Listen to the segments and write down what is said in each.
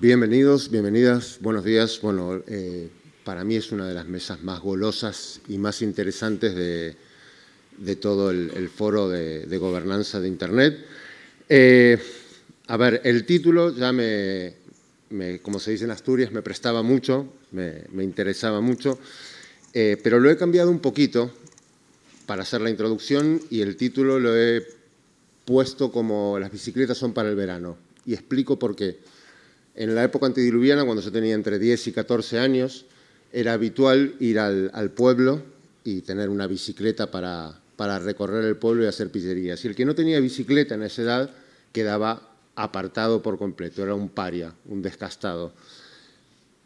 Bienvenidos, bienvenidas, buenos días. Bueno, para mí es una de las mesas más golosas y más interesantes de todo el foro de gobernanza de Internet. A ver, el título ya como se dice en Asturias, me prestaba mucho, me interesaba mucho, pero lo he cambiado un poquito para hacer la introducción y el título lo he puesto como las bicicletas son para el verano. Y explico por qué. En la época antediluviana, cuando yo tenía entre 10 y 14 años, era habitual ir al pueblo y tener una bicicleta para recorrer el pueblo y hacer pillerías. Y el que no tenía bicicleta en esa edad quedaba apartado por completo, era un paria, un descastado.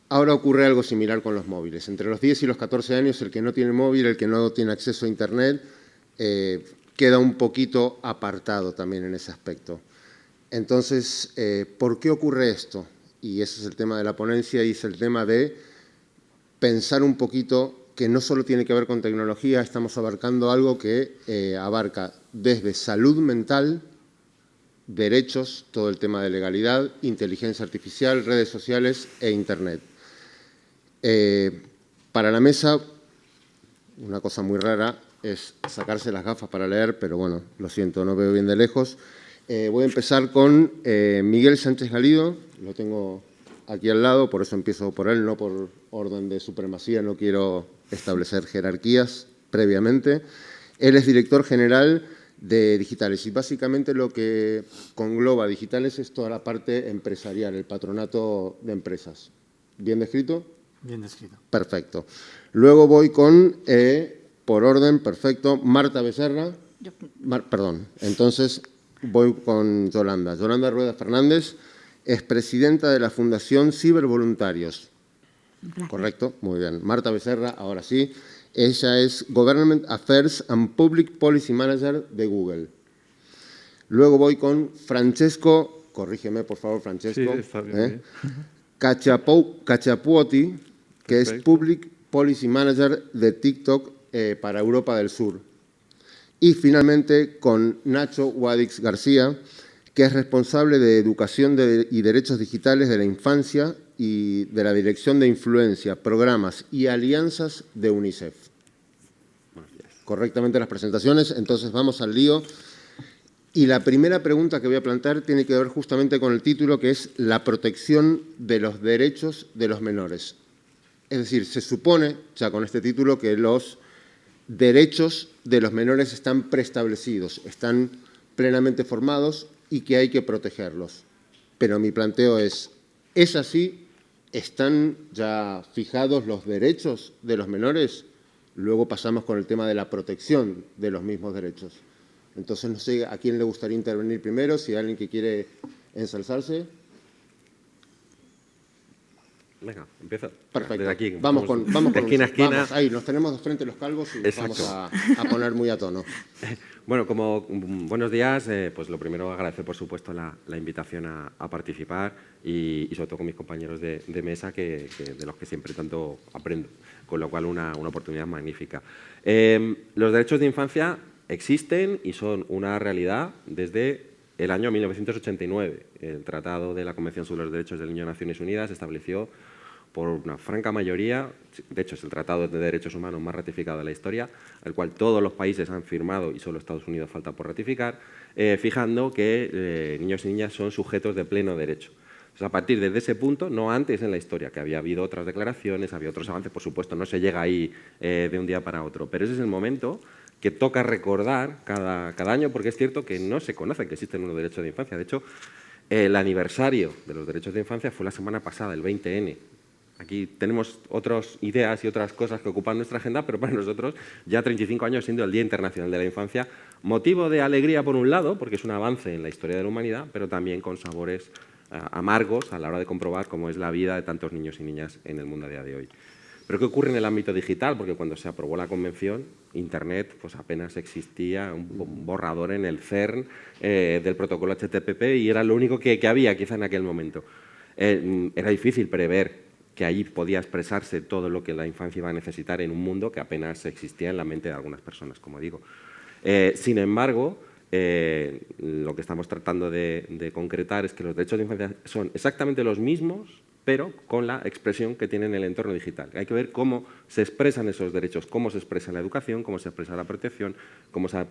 Ahora ocurre algo similar con los móviles. Entre los 10 y los 14 años, el que no tiene móvil, el que no tiene acceso a Internet, queda un poquito apartado también en ese aspecto. Entonces, ¿por qué ocurre esto? Y ese es el tema de la ponencia y es el tema de pensar un poquito que no solo tiene que ver con tecnología, estamos abarcando algo que abarca desde salud mental, derechos, todo el tema de legalidad, inteligencia artificial, redes sociales e Internet. Para la mesa, una cosa muy rara es sacarse las gafas para leer, pero bueno, lo siento, no veo bien de lejos. Voy a empezar con Miguel Sánchez Galido, lo tengo aquí al lado, por eso empiezo por él, no por orden de supremacía, no quiero establecer jerarquías previamente. Él es director general de Digitales y básicamente lo que congloba Digitales es toda la parte empresarial, el patronato de empresas. ¿Bien descrito? Bien descrito. Perfecto. Luego voy con, por orden, perfecto, Marta Becerra. Perdón, entonces voy con Yolanda. Yolanda Rueda Fernández es presidenta de la Fundación Cibervoluntarios. Correcto, muy bien. Marta Becerra, ahora sí. Ella es Government Affairs and Public Policy Manager de Google. Luego voy con Francesco, corrígeme por favor, Francesco. Sí, está bien. Cachapuoti, que Perfecto. es Public Policy Manager de TikTok para Europa del Sur. Y finalmente con Nacho Guadix García, que es responsable de Educación y Derechos Digitales de la Infancia y de la Dirección de Influencia, Programas y Alianzas de UNICEF. Correctamente las presentaciones, entonces vamos al lío. Y la primera pregunta que voy a plantear tiene que ver justamente con el título, que es la protección de los derechos de los menores. Es decir, se supone, ya con este título, que los derechos de los menores están preestablecidos, están plenamente formados y que hay que protegerlos. Pero mi planteo ¿es así? ¿Están ya fijados los derechos de los menores? Luego pasamos con el tema de la protección de los mismos derechos. Entonces, no sé a quién le gustaría intervenir primero, si hay alguien que quiere ensalzarse. Venga, empieza. Perfecto. Desde aquí, vamos con de esquina a esquina. Vamos, ahí, nos tenemos de frente los calvos y Exacto. vamos a poner muy a tono. Bueno, buenos días, pues lo primero agradecer por supuesto la invitación a participar y sobre todo con mis compañeros de mesa de los que siempre tanto aprendo, con lo cual una oportunidad magnífica. Los derechos de infancia existen y son una realidad desde el año 1989. El Tratado de la Convención sobre los Derechos del Niño de Naciones Unidas estableció por una franca mayoría, de hecho es el Tratado de Derechos Humanos más ratificado de la historia, al cual todos los países han firmado y solo Estados Unidos falta por ratificar, fijando que niños y niñas son sujetos de pleno derecho. Entonces, a partir de ese punto, no antes en la historia, que había habido otras declaraciones, había otros avances, por supuesto, no se llega ahí de un día para otro, pero ese es el momento que toca recordar cada año, porque es cierto que no se conoce que existen unos derechos de infancia. De hecho, el aniversario de los derechos de infancia fue la semana pasada, el 20N. Aquí tenemos otras ideas y otras cosas que ocupan nuestra agenda, pero para nosotros ya 35 años siendo el Día Internacional de la Infancia, motivo de alegría por un lado, porque es un avance en la historia de la humanidad, pero también con sabores amargos a la hora de comprobar cómo es la vida de tantos niños y niñas en el mundo a día de hoy. ¿Pero qué ocurre en el ámbito digital? Porque cuando se aprobó la convención, Internet pues apenas existía, un borrador en el CERN del protocolo HTTP y era lo único que había quizá en aquel momento. Era difícil prever que allí podía expresarse todo lo que la infancia iba a necesitar en un mundo que apenas existía en la mente de algunas personas, como digo. Sin embargo, lo que estamos tratando de concretar es que los derechos de infancia son exactamente los mismos, pero con la expresión que tienen en el entorno digital. Hay que ver cómo se expresan esos derechos, cómo se expresa la educación, cómo se expresa la protección, cómo se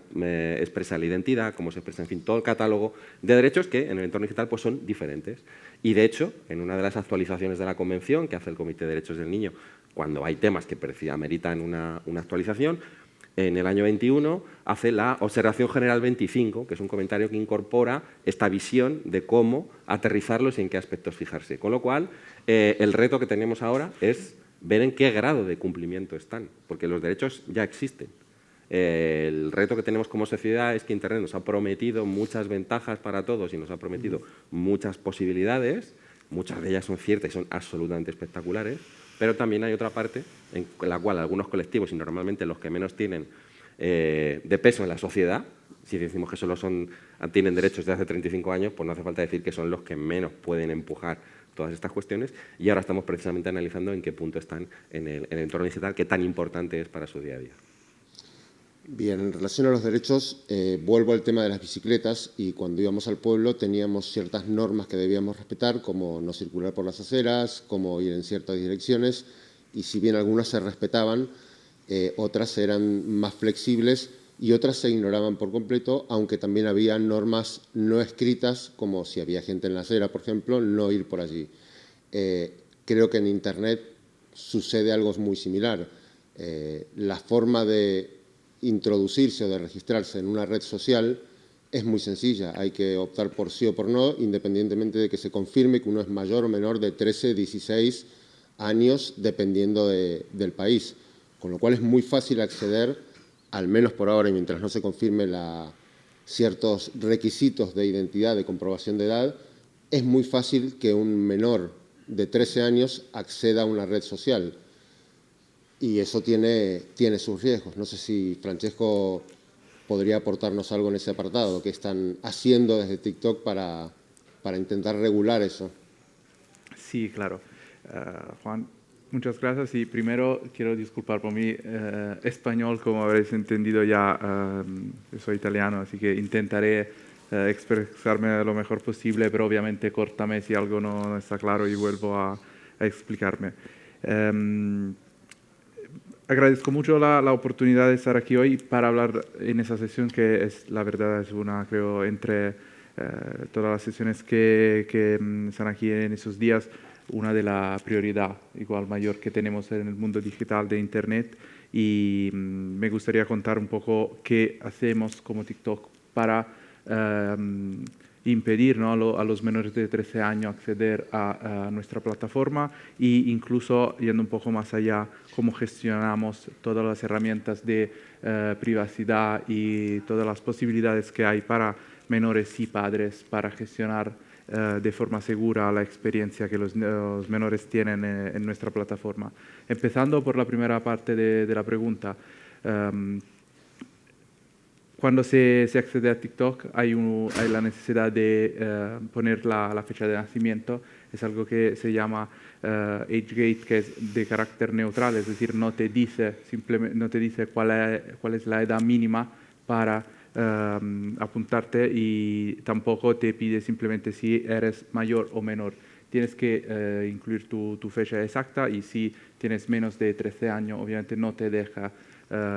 expresa la identidad, cómo se expresa, en fin, todo el catálogo de derechos que en el entorno digital pues, son diferentes. Y, de hecho, en una de las actualizaciones de la Convención que hace el Comité de Derechos del Niño, cuando hay temas que ameritan una actualización, en el año 21 hace la Observación General 25, que es un comentario que incorpora esta visión de cómo aterrizarlos y en qué aspectos fijarse. Con lo cual, el reto que tenemos ahora es ver en qué grado de cumplimiento están, porque los derechos ya existen. El reto que tenemos como sociedad es que Internet nos ha prometido muchas ventajas para todos y nos ha prometido muchas posibilidades, muchas de ellas son ciertas y son absolutamente espectaculares, pero también hay otra parte en la cual algunos colectivos, y normalmente los que menos tienen de peso en la sociedad, si decimos que solo tienen derechos de hace 35 años, pues no hace falta decir que son los que menos pueden empujar todas estas cuestiones, y ahora estamos precisamente analizando en qué punto están en el entorno digital, qué tan importante es para su día a día. Bien, en relación a los derechos, vuelvo al tema de las bicicletas, y cuando íbamos al pueblo teníamos ciertas normas que debíamos respetar, como no circular por las aceras, como ir en ciertas direcciones, y si bien algunas se respetaban, otras eran más flexibles y otras se ignoraban por completo, aunque también había normas no escritas, como si había gente en la acera, por ejemplo, no ir por allí. Creo que en Internet sucede algo muy similar. La forma de introducirse o de registrarse en una red social es muy sencilla. Hay que optar por sí o por no, independientemente de que se confirme que uno es mayor o menor de 13, 16 años, dependiendo del país. Con lo cual es muy fácil acceder, al menos por ahora, y mientras no se confirme ciertos requisitos de identidad, de comprobación de edad, es muy fácil que un menor de 13 años acceda a una red social. Y eso tiene sus riesgos. No sé si Francesco podría aportarnos algo en ese apartado, qué están haciendo desde TikTok para intentar regular eso. Sí, claro. Juan, muchas gracias. Y primero quiero disculpar por mi español, como habréis entendido ya, soy italiano, así que intentaré expresarme lo mejor posible, pero obviamente córtame si algo no está claro y vuelvo a explicarme. Agradezco mucho la oportunidad de estar aquí hoy para hablar en esa sesión que es, la verdad, es una, creo, entre todas las sesiones que están aquí en esos días, una de la prioridad igual mayor que tenemos en el mundo digital de Internet, y me gustaría contar un poco qué hacemos como TikTok para impedir, ¿no?, a los menores de 13 años acceder a nuestra plataforma, e incluso yendo un poco más allá, cómo gestionamos todas las herramientas de privacidad y todas las posibilidades que hay para menores y padres para gestionar de forma segura la experiencia que los menores tienen en nuestra plataforma. Empezando por la primera parte de la pregunta. Cuando se accede a TikTok hay la necesidad de poner la fecha de nacimiento. Es algo que se llama AgeGate, que es de carácter neutral, es decir, no te dice cuál es la edad mínima para apuntarte, y tampoco te pide simplemente si eres mayor o menor. Tienes que incluir tu fecha exacta, y si tienes menos de 13 años, obviamente no te deja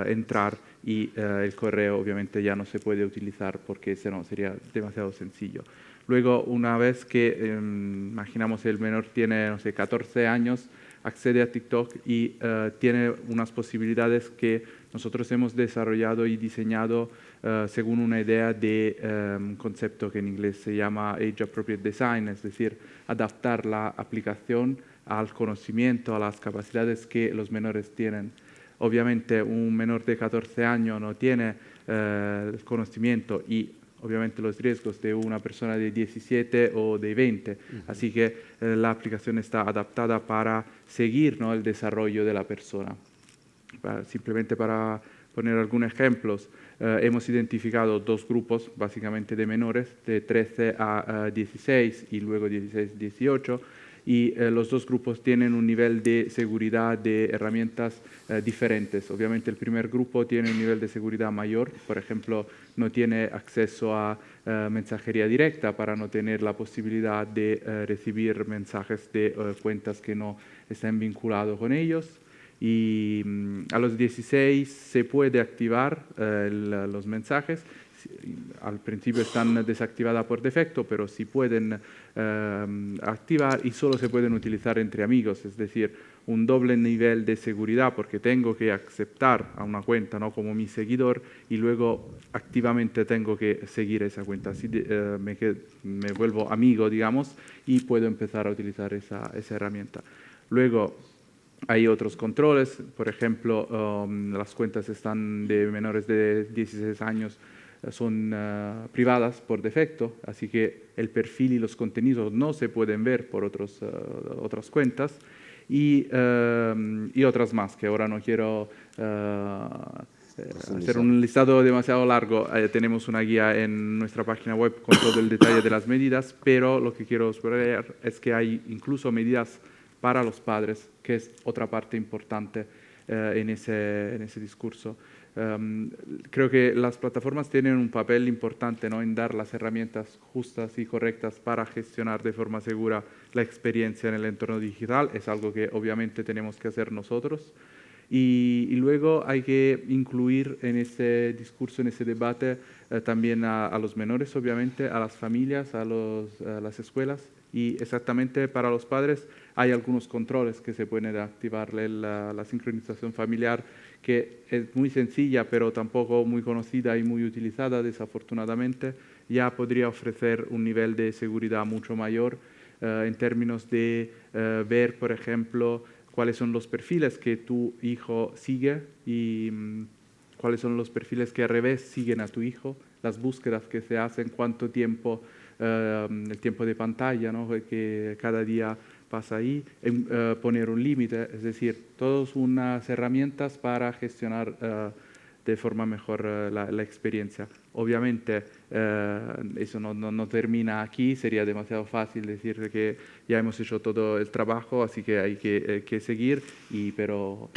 entrar, y el correo obviamente ya no se puede utilizar porque si no sería demasiado sencillo. Luego, una vez que imaginamos el menor tiene, no sé, 14 años, accede a TikTok y tiene unas posibilidades que nosotros hemos desarrollado y diseñado según una idea de un concepto que en inglés se llama Age Appropriate Design, es decir, adaptar la aplicación al conocimiento, a las capacidades que los menores tienen. Obviamente un menor de 14 años no tiene el conocimiento y obviamente los riesgos de una persona de 17 o de 20. Así que la aplicación está adaptada para seguir, ¿no?, el desarrollo de la persona. Simplemente para poner algunos ejemplos, hemos identificado dos grupos básicamente de menores, de 13 a 16 y luego 16 a 18, y los dos grupos tienen un nivel de seguridad de herramientas diferentes. Obviamente el primer grupo tiene un nivel de seguridad mayor, por ejemplo, no tiene acceso a mensajería directa para no tener la posibilidad de recibir mensajes de cuentas que no estén vinculados con ellos. Y a los 16 se puede activar los mensajes. Al principio están desactivadas por defecto, pero sí pueden activar y solo se pueden utilizar entre amigos, es decir, un doble nivel de seguridad porque tengo que aceptar a una cuenta, ¿no?, como mi seguidor y luego activamente tengo que seguir esa cuenta. Así me vuelvo amigo, digamos, y puedo empezar a utilizar esa herramienta. Luego, hay otros controles, por ejemplo, las cuentas están de menores de 16 años, son privadas por defecto, así que el perfil y los contenidos no se pueden ver por otras cuentas y otras más que ahora no quiero hacer un listado demasiado largo. Tenemos una guía en nuestra página web con todo el detalle de las medidas, pero lo que quiero subrayar es que hay incluso medidas para los padres, que es otra parte importante en ese discurso. Creo que las plataformas tienen un papel importante, ¿no?, en dar las herramientas justas y correctas para gestionar de forma segura la experiencia en el entorno digital. Es algo que obviamente tenemos que hacer nosotros. Y luego hay que incluir en ese discurso, en ese debate, también a los menores, obviamente, a las familias, a las escuelas. Y exactamente para los padres hay algunos controles que se pueden activar. La sincronización familiar, que es muy sencilla, pero tampoco muy conocida y muy utilizada, desafortunadamente, ya podría ofrecer un nivel de seguridad mucho mayor en términos de ver, por ejemplo, cuáles son los perfiles que tu hijo sigue y cuáles son los perfiles que al revés siguen a tu hijo, las búsquedas que se hacen, cuánto tiempo, el tiempo de pantalla, ¿no?, que cada día pasa ahí, poner un límite, es decir, todas unas herramientas para gestionar de forma mejor la experiencia. Obviamente eso no termina aquí, sería demasiado fácil decir que ya hemos hecho todo el trabajo, así que hay que seguir, pero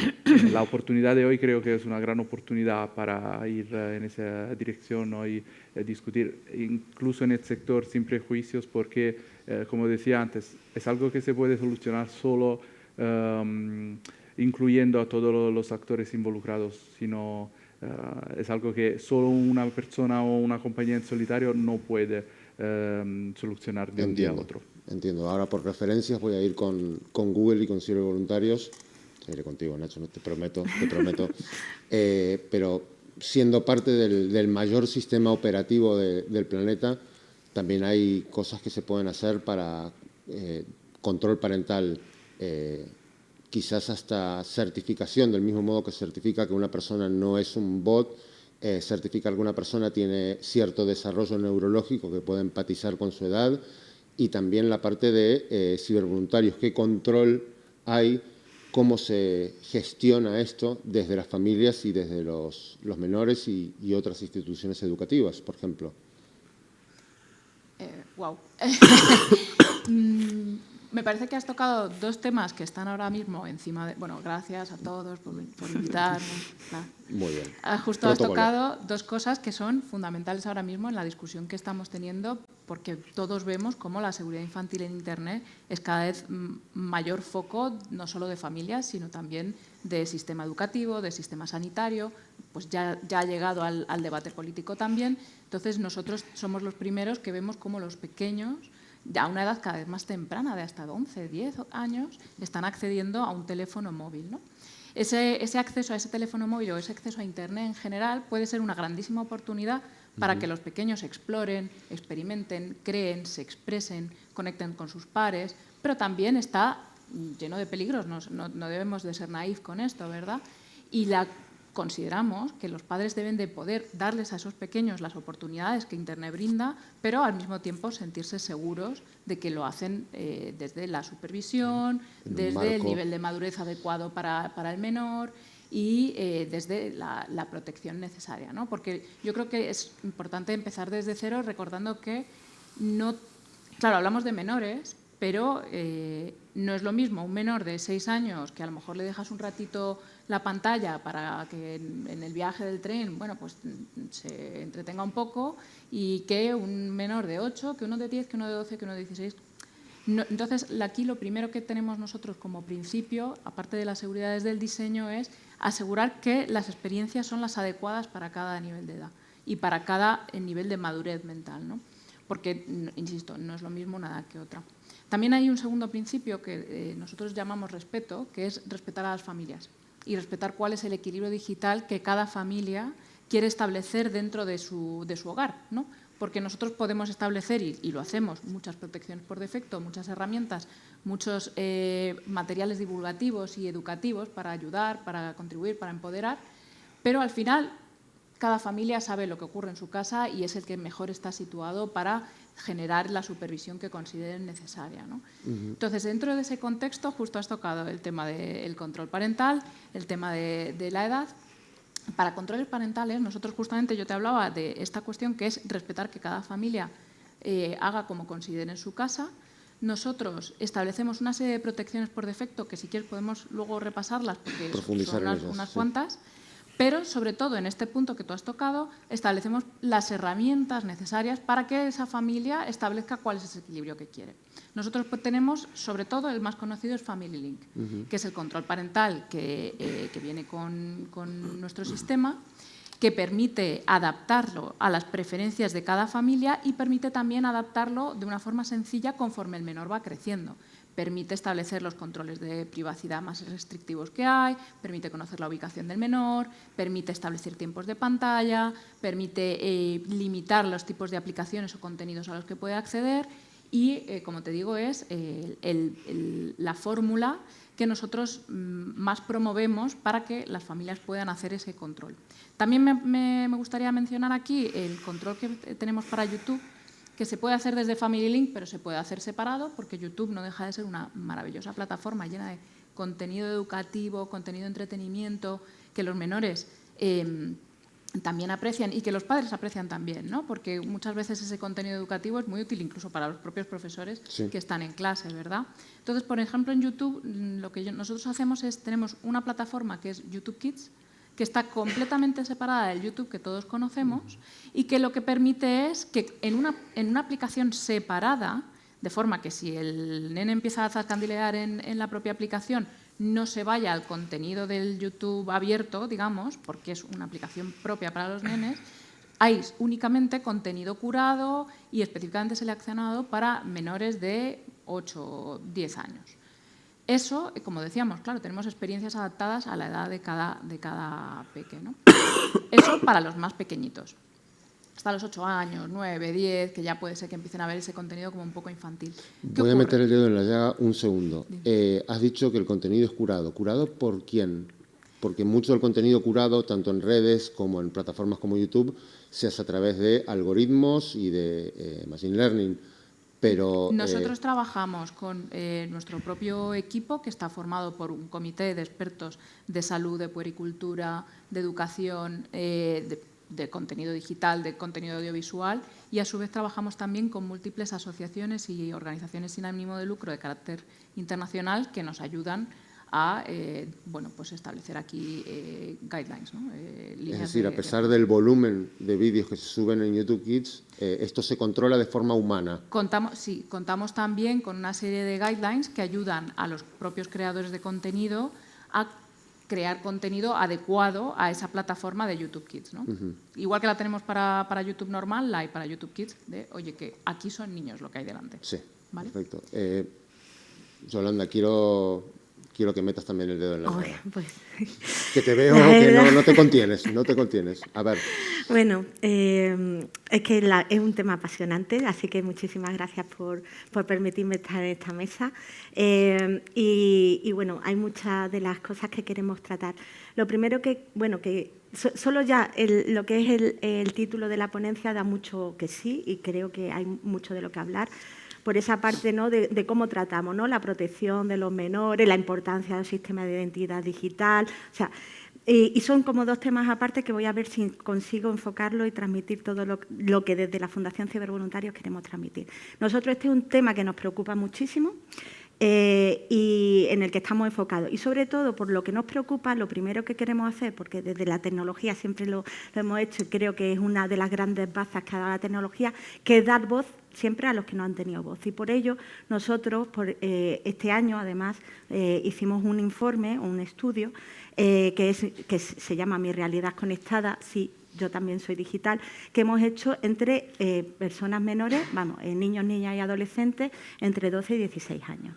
la oportunidad de hoy creo que es una gran oportunidad para ir en esa dirección, ¿no?, y discutir incluso en el sector sin prejuicios, porque como decía antes, es algo que se puede solucionar solo incluyendo a todos los actores involucrados, sino es algo que solo una persona o una compañía en solitario no puede solucionar de un día a otro. Entiendo. Ahora, por referencias, voy a ir con Google y con Sirve Voluntarios. Iré contigo, Nacho, no te prometo. Pero siendo parte del mayor sistema operativo del planeta, también hay cosas que se pueden hacer para control parental, quizás hasta certificación, del mismo modo que certifica que una persona no es un bot, certifica que alguna persona tiene cierto desarrollo neurológico que puede empatizar con su edad, y también la parte de cibervoluntarios, qué control hay, cómo se gestiona esto desde las familias y desde los menores y otras instituciones educativas, por ejemplo. Wow. Me parece que has tocado dos temas que están ahora mismo encima de... Bueno, gracias a todos por invitarnos. Muy bien. Justo has tocado dos cosas que son fundamentales ahora mismo en la discusión que estamos teniendo, porque todos vemos cómo la seguridad infantil en Internet es cada vez mayor foco, no solo de familias, sino también de sistema educativo, de sistema sanitario, pues ya ha llegado al debate político también. Entonces, nosotros somos los primeros que vemos cómo los pequeños, ya a una edad cada vez más temprana, de hasta 11, 10 años, están accediendo a un teléfono móvil, ¿no? Ese acceso a ese teléfono móvil o ese acceso a Internet en general puede ser una grandísima oportunidad para que los pequeños exploren, experimenten, creen, se expresen, conecten con sus pares, pero también está lleno de peligros, no debemos de ser naif con esto, ¿verdad? Y consideramos que los padres deben de poder darles a esos pequeños las oportunidades que Internet brinda, pero al mismo tiempo sentirse seguros de que lo hacen desde la supervisión, desde el nivel de madurez adecuado para el menor y desde la protección necesaria, ¿no? Porque yo creo que es importante empezar desde cero recordando que claro, hablamos de menores, pero no es lo mismo un menor de 6 años que a lo mejor le dejas un ratito la pantalla para que en el viaje del tren, bueno, pues se entretenga un poco, y que un menor de 8, que uno de 10, que uno de 12, que uno de 16. No, entonces, aquí lo primero que tenemos nosotros como principio, aparte de las seguridades del diseño, es asegurar que las experiencias son las adecuadas para cada nivel de edad y para cada nivel de madurez mental, ¿no? Porque, insisto, no es lo mismo una edad que otra. También hay un segundo principio que nosotros llamamos respeto, que es respetar a las familias y respetar cuál es el equilibrio digital que cada familia quiere establecer dentro de su hogar, ¿no? Porque nosotros podemos establecer, y lo hacemos, muchas protecciones por defecto, muchas herramientas, muchos materiales divulgativos y educativos para ayudar, para contribuir, para empoderar, pero al final cada familia sabe lo que ocurre en su casa y es el que mejor está situado para generar la supervisión que consideren necesaria, ¿no? Entonces, dentro de ese contexto, justo has tocado el tema del control parental, el tema de la edad. Para controles parentales, nosotros justamente, yo te hablaba de esta cuestión que es respetar que cada familia haga como considere en su casa. Nosotros establecemos una serie de protecciones por defecto que si quieres podemos luego repasarlas porque son unas cuantas. Pero, sobre todo, en este punto que tú has tocado, establecemos las herramientas necesarias para que esa familia establezca cuál es ese equilibrio que quiere. Nosotros tenemos, sobre todo, el más conocido es Family Link, que es el control parental que viene con nuestro sistema, que permite adaptarlo a las preferencias de cada familia y permite también adaptarlo de una forma sencilla conforme el menor va creciendo. Permite establecer los controles de privacidad más restrictivos que hay, permite conocer la ubicación del menor, permite establecer tiempos de pantalla, permite limitar los tipos de aplicaciones o contenidos a los que puede acceder y, como te digo, es la fórmula que nosotros más promovemos para que las familias puedan hacer ese control. También me gustaría mencionar aquí el control que tenemos para YouTube, que se puede hacer desde Family Link, pero se puede hacer separado, porque YouTube no deja de ser una maravillosa plataforma llena de contenido educativo, contenido de entretenimiento, que los menores también aprecian y que los padres aprecian también, ¿no? Porque muchas veces ese contenido educativo es muy útil incluso para los propios profesores que están en clase, ¿verdad? Entonces, por ejemplo, en YouTube lo que nosotros hacemos es, tenemos una plataforma que es YouTube Kids, que está completamente separada del YouTube que todos conocemos y que lo que permite es que en una aplicación separada, de forma que si el nene empieza a zascandilear en la propia aplicación, no se vaya al contenido del YouTube abierto, digamos, porque es una aplicación propia para los nenes, hay únicamente contenido curado y específicamente seleccionado para menores de 8 o 10 años. Eso, como decíamos, claro, tenemos experiencias adaptadas a la edad de cada peque, ¿no? Eso para los más pequeñitos. Hasta los 8 años, 9, 10, que ya puede ser que empiecen a ver ese contenido como un poco infantil. Voy a meter el dedo en la llaga un segundo. Has dicho que el contenido es curado. ¿Curado por quién? Porque mucho del contenido curado, tanto en redes como en plataformas como YouTube, se hace a través de algoritmos y de machine learning. Pero, nosotros trabajamos con nuestro propio equipo, que está formado por un comité de expertos de salud, de puericultura, de educación, de contenido digital, de contenido audiovisual, y a su vez trabajamos también con múltiples asociaciones y organizaciones sin ánimo de lucro de carácter internacional que nos ayudan a pues establecer aquí guidelines, ¿no? Es decir, a pesar del volumen de vídeos que se suben en YouTube Kids, esto se controla de forma humana. Contamos también con una serie de guidelines que ayudan a los propios creadores de contenido a crear contenido adecuado a esa plataforma de YouTube Kids, ¿no? Igual que la tenemos para YouTube normal, la hay para YouTube Kids, de, oye, que aquí son niños lo que hay delante. Sí, ¿vale? Perfecto. Yolanda, quiero que metas también el dedo en la llaga. Pues, que te veo que no te contienes. A ver. Bueno, es que es un tema apasionante, así que muchísimas gracias por permitirme estar en esta mesa. Y bueno, hay muchas de las cosas que queremos tratar. Lo primero que solo ya lo que es el título de la ponencia da mucho que sí, y creo que hay mucho de lo que hablar. Por esa parte, ¿no?, de cómo tratamos, ¿no?, la protección de los menores, la importancia del sistema de identidad digital. O sea, Y son como dos temas aparte que voy a ver si consigo enfocarlo y transmitir todo lo que desde la Fundación Cibervoluntarios queremos transmitir. Nosotros este es un tema que nos preocupa muchísimo y en el que estamos enfocados. Y sobre todo, por lo que nos preocupa, lo primero que queremos hacer, porque desde la tecnología siempre lo hemos hecho y creo que es una de las grandes bazas que ha dado la tecnología, que es dar voz siempre a los que no han tenido voz. Y por ello, nosotros, este año, además, hicimos un informe, un estudio, que se llama Mi realidad conectada, sí, yo también soy digital, que hemos hecho entre personas menores, niños, niñas y adolescentes, entre 12 y 16 años.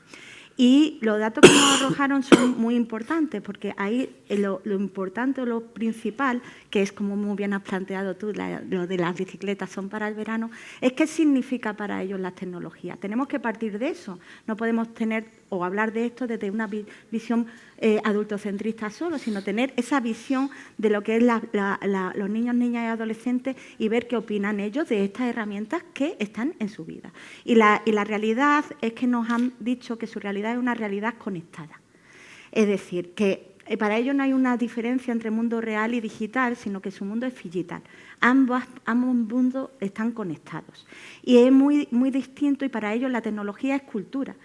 Y los datos que nos arrojaron son muy importantes, porque ahí lo importante o lo principal, que es como muy bien has planteado tú, lo de las bicicletas son para el verano, es qué significa para ellos las tecnologías. Tenemos que partir de eso, no podemos tener o hablar de esto desde una visión adultocentrista solo, sino tener esa visión de lo que es los niños, niñas y adolescentes y ver qué opinan ellos de estas herramientas que están en su vida. Y la realidad es que nos han dicho que su realidad es una realidad conectada. Es decir, que para ellos no hay una diferencia entre mundo real y digital, sino que su mundo es digital. Ambos mundos están conectados. Y es muy, muy distinto y para ellos la tecnología es cultura.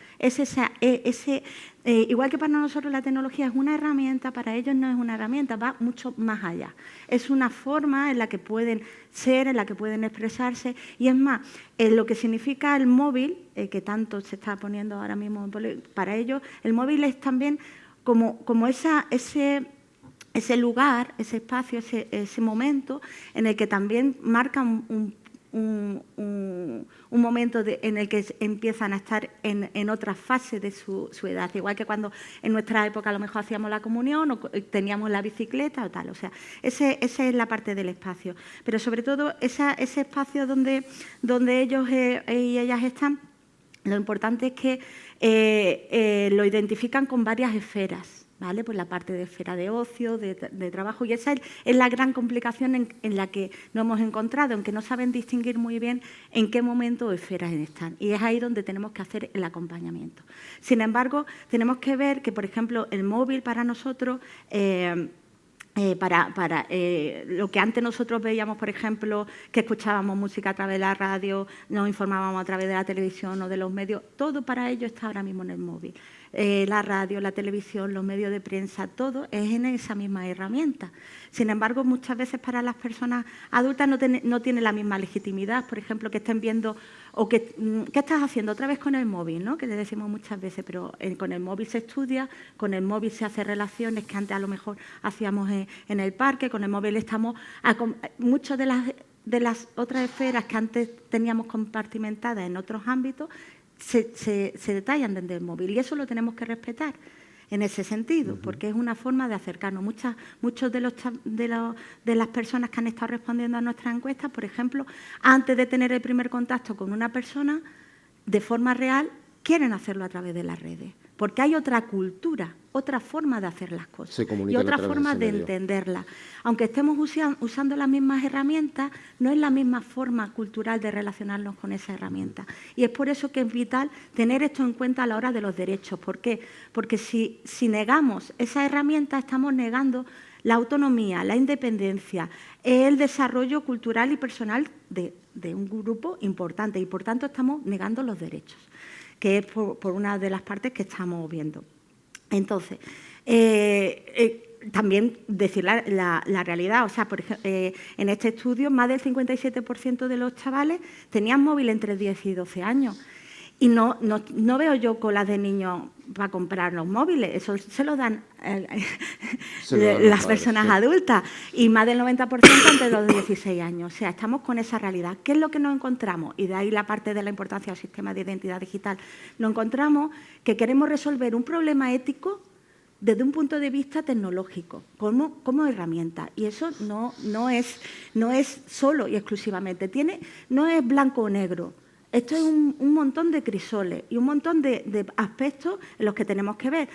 Igual que para nosotros la tecnología es una herramienta, para ellos no es una herramienta, va mucho más allá. Es una forma en la que pueden ser, en la que pueden expresarse. Y es más, lo que significa el móvil, que tanto se está poniendo ahora mismo para ellos, el móvil es también como ese lugar, ese espacio, ese momento en el que también marcan un momento en el que empiezan a estar en otra fase de su edad. Igual que cuando en nuestra época a lo mejor hacíamos la comunión o teníamos la bicicleta o tal. O sea, esa es la parte del espacio. Pero sobre todo ese espacio donde ellos y ellas están, lo importante es que lo identifican con varias esferas, ¿vale? Pues la parte de esfera de ocio, de trabajo, y esa es la gran complicación en la que nos hemos encontrado, en que no saben distinguir muy bien en qué momento o esferas están. Y es ahí donde tenemos que hacer el acompañamiento. Sin embargo, tenemos que ver que, por ejemplo, el móvil para nosotros... lo que antes nosotros veíamos, por ejemplo, que escuchábamos música a través de la radio, nos informábamos a través de la televisión o de los medios, todo para ello está ahora mismo en el móvil. La radio, la televisión, los medios de prensa, todo es en esa misma herramienta. Sin embargo, muchas veces para las personas adultas no tiene la misma legitimidad, por ejemplo, que estén viendo o ¿qué estás haciendo otra vez con el móvil? ¿No? Que le decimos muchas veces, pero con el móvil se estudia, con el móvil se hace relaciones que antes a lo mejor hacíamos en el parque, con el móvil estamos... Muchas de las otras esferas que antes teníamos compartimentadas en otros ámbitos se detallan desde el móvil y eso lo tenemos que respetar en ese sentido, porque es una forma de acercarnos. Muchos de las personas que han estado respondiendo a nuestras encuestas, por ejemplo, antes de tener el primer contacto con una persona, de forma real, quieren hacerlo a través de las redes, porque hay otra cultura, otra forma de hacer las cosas y otra forma de entenderlas. Aunque estemos usando las mismas herramientas, no es la misma forma cultural de relacionarnos con esa herramienta. Y es por eso que es vital tener esto en cuenta a la hora de los derechos. ¿Por qué? Porque si negamos esa herramienta, estamos negando la autonomía, la independencia, el desarrollo cultural y personal de un grupo importante y, por tanto, estamos negando los derechos, que es por una de las partes que estamos viendo. Entonces, también decir la realidad, o sea, por ejemplo, en este estudio más del 57% de los chavales tenían móvil entre 10 y 12 años. Y no veo yo colas de niños para comprar los móviles, eso se lo dan las personas adultas y más del 90% antes de los 16 años. O sea, estamos con esa realidad. ¿Qué es lo que nos encontramos? Y de ahí la parte de la importancia del sistema de identidad digital. Nos encontramos que queremos resolver un problema ético desde un punto de vista tecnológico, como herramienta. Y eso no es solo y exclusivamente. No es blanco o negro. Esto es un montón de crisoles y un montón de aspectos en los que tenemos que ver.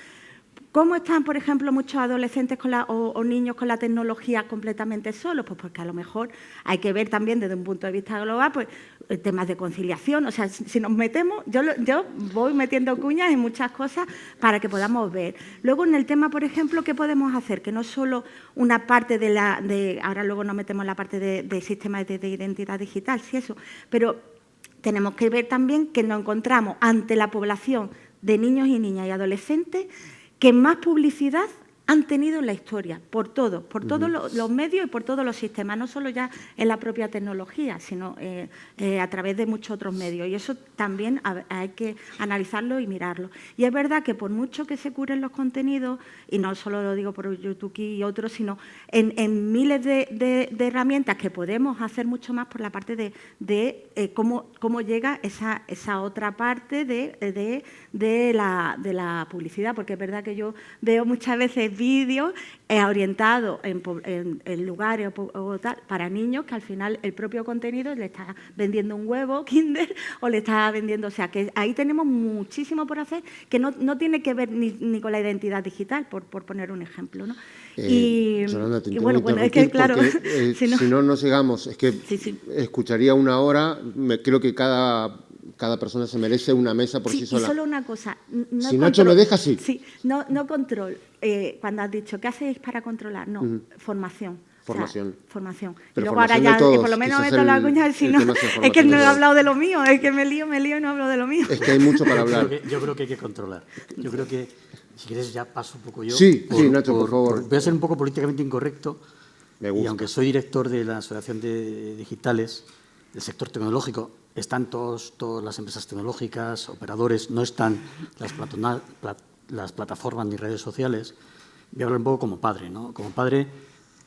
¿Cómo están, por ejemplo, muchos adolescentes o niños con la tecnología completamente solos? Pues porque a lo mejor hay que ver también desde un punto de vista global pues, temas de conciliación. O sea, si nos metemos, yo voy metiendo cuñas en muchas cosas para que podamos ver. Luego, en el tema, por ejemplo, ¿qué podemos hacer? Que no solo una parte ahora luego nos metemos en la parte de sistemas de identidad digital, sí, eso, pero tenemos que ver también que nos encontramos ante la población de niños y niñas y adolescentes que más publicidad han tenido en la historia, por todos los medios y por todos los sistemas, no solo ya en la propia tecnología, sino a través de muchos otros medios. Y eso también hay que analizarlo y mirarlo. Y es verdad que por mucho que se curen los contenidos, y no solo lo digo por YouTube y otros, sino en miles de herramientas que podemos hacer mucho más por la parte de cómo llega esa otra parte de la publicidad, porque es verdad que yo veo muchas veces vídeos orientados en lugares o tal, para niños que al final el propio contenido le está vendiendo un huevo Kinder o le está vendiendo... O sea, que ahí tenemos muchísimo por hacer que no tiene que ver ni con la identidad digital, por poner un ejemplo, ¿no? Yolanda, te bueno, es que claro... Porque, si no llegamos. Es que escucharía una hora, creo que cada persona se merece una mesa por sí sola. Y solo una cosa. Si Nacho me deja, sí. Sí, no control. Cuando has dicho, ¿qué hacéis para controlar? No, formación. Formación. O sea, formación. Pero y luego ahora ya, por lo menos meto la cuña, si no, es que no he hablado de lo mío, es que me lío y no hablo de lo mío. Es que hay mucho para hablar. Yo creo que hay que controlar. Yo creo que, si quieres, ya paso un poco yo. Sí, Nacho, por favor. Voy a ser un poco políticamente incorrecto. Me gusta. Y aunque soy director de la Asociación de Digitales, del sector tecnológico, están todas las empresas tecnológicas, operadores, no están las plataformas ni redes sociales. Voy a hablar un poco como padre, ¿no? Como padre,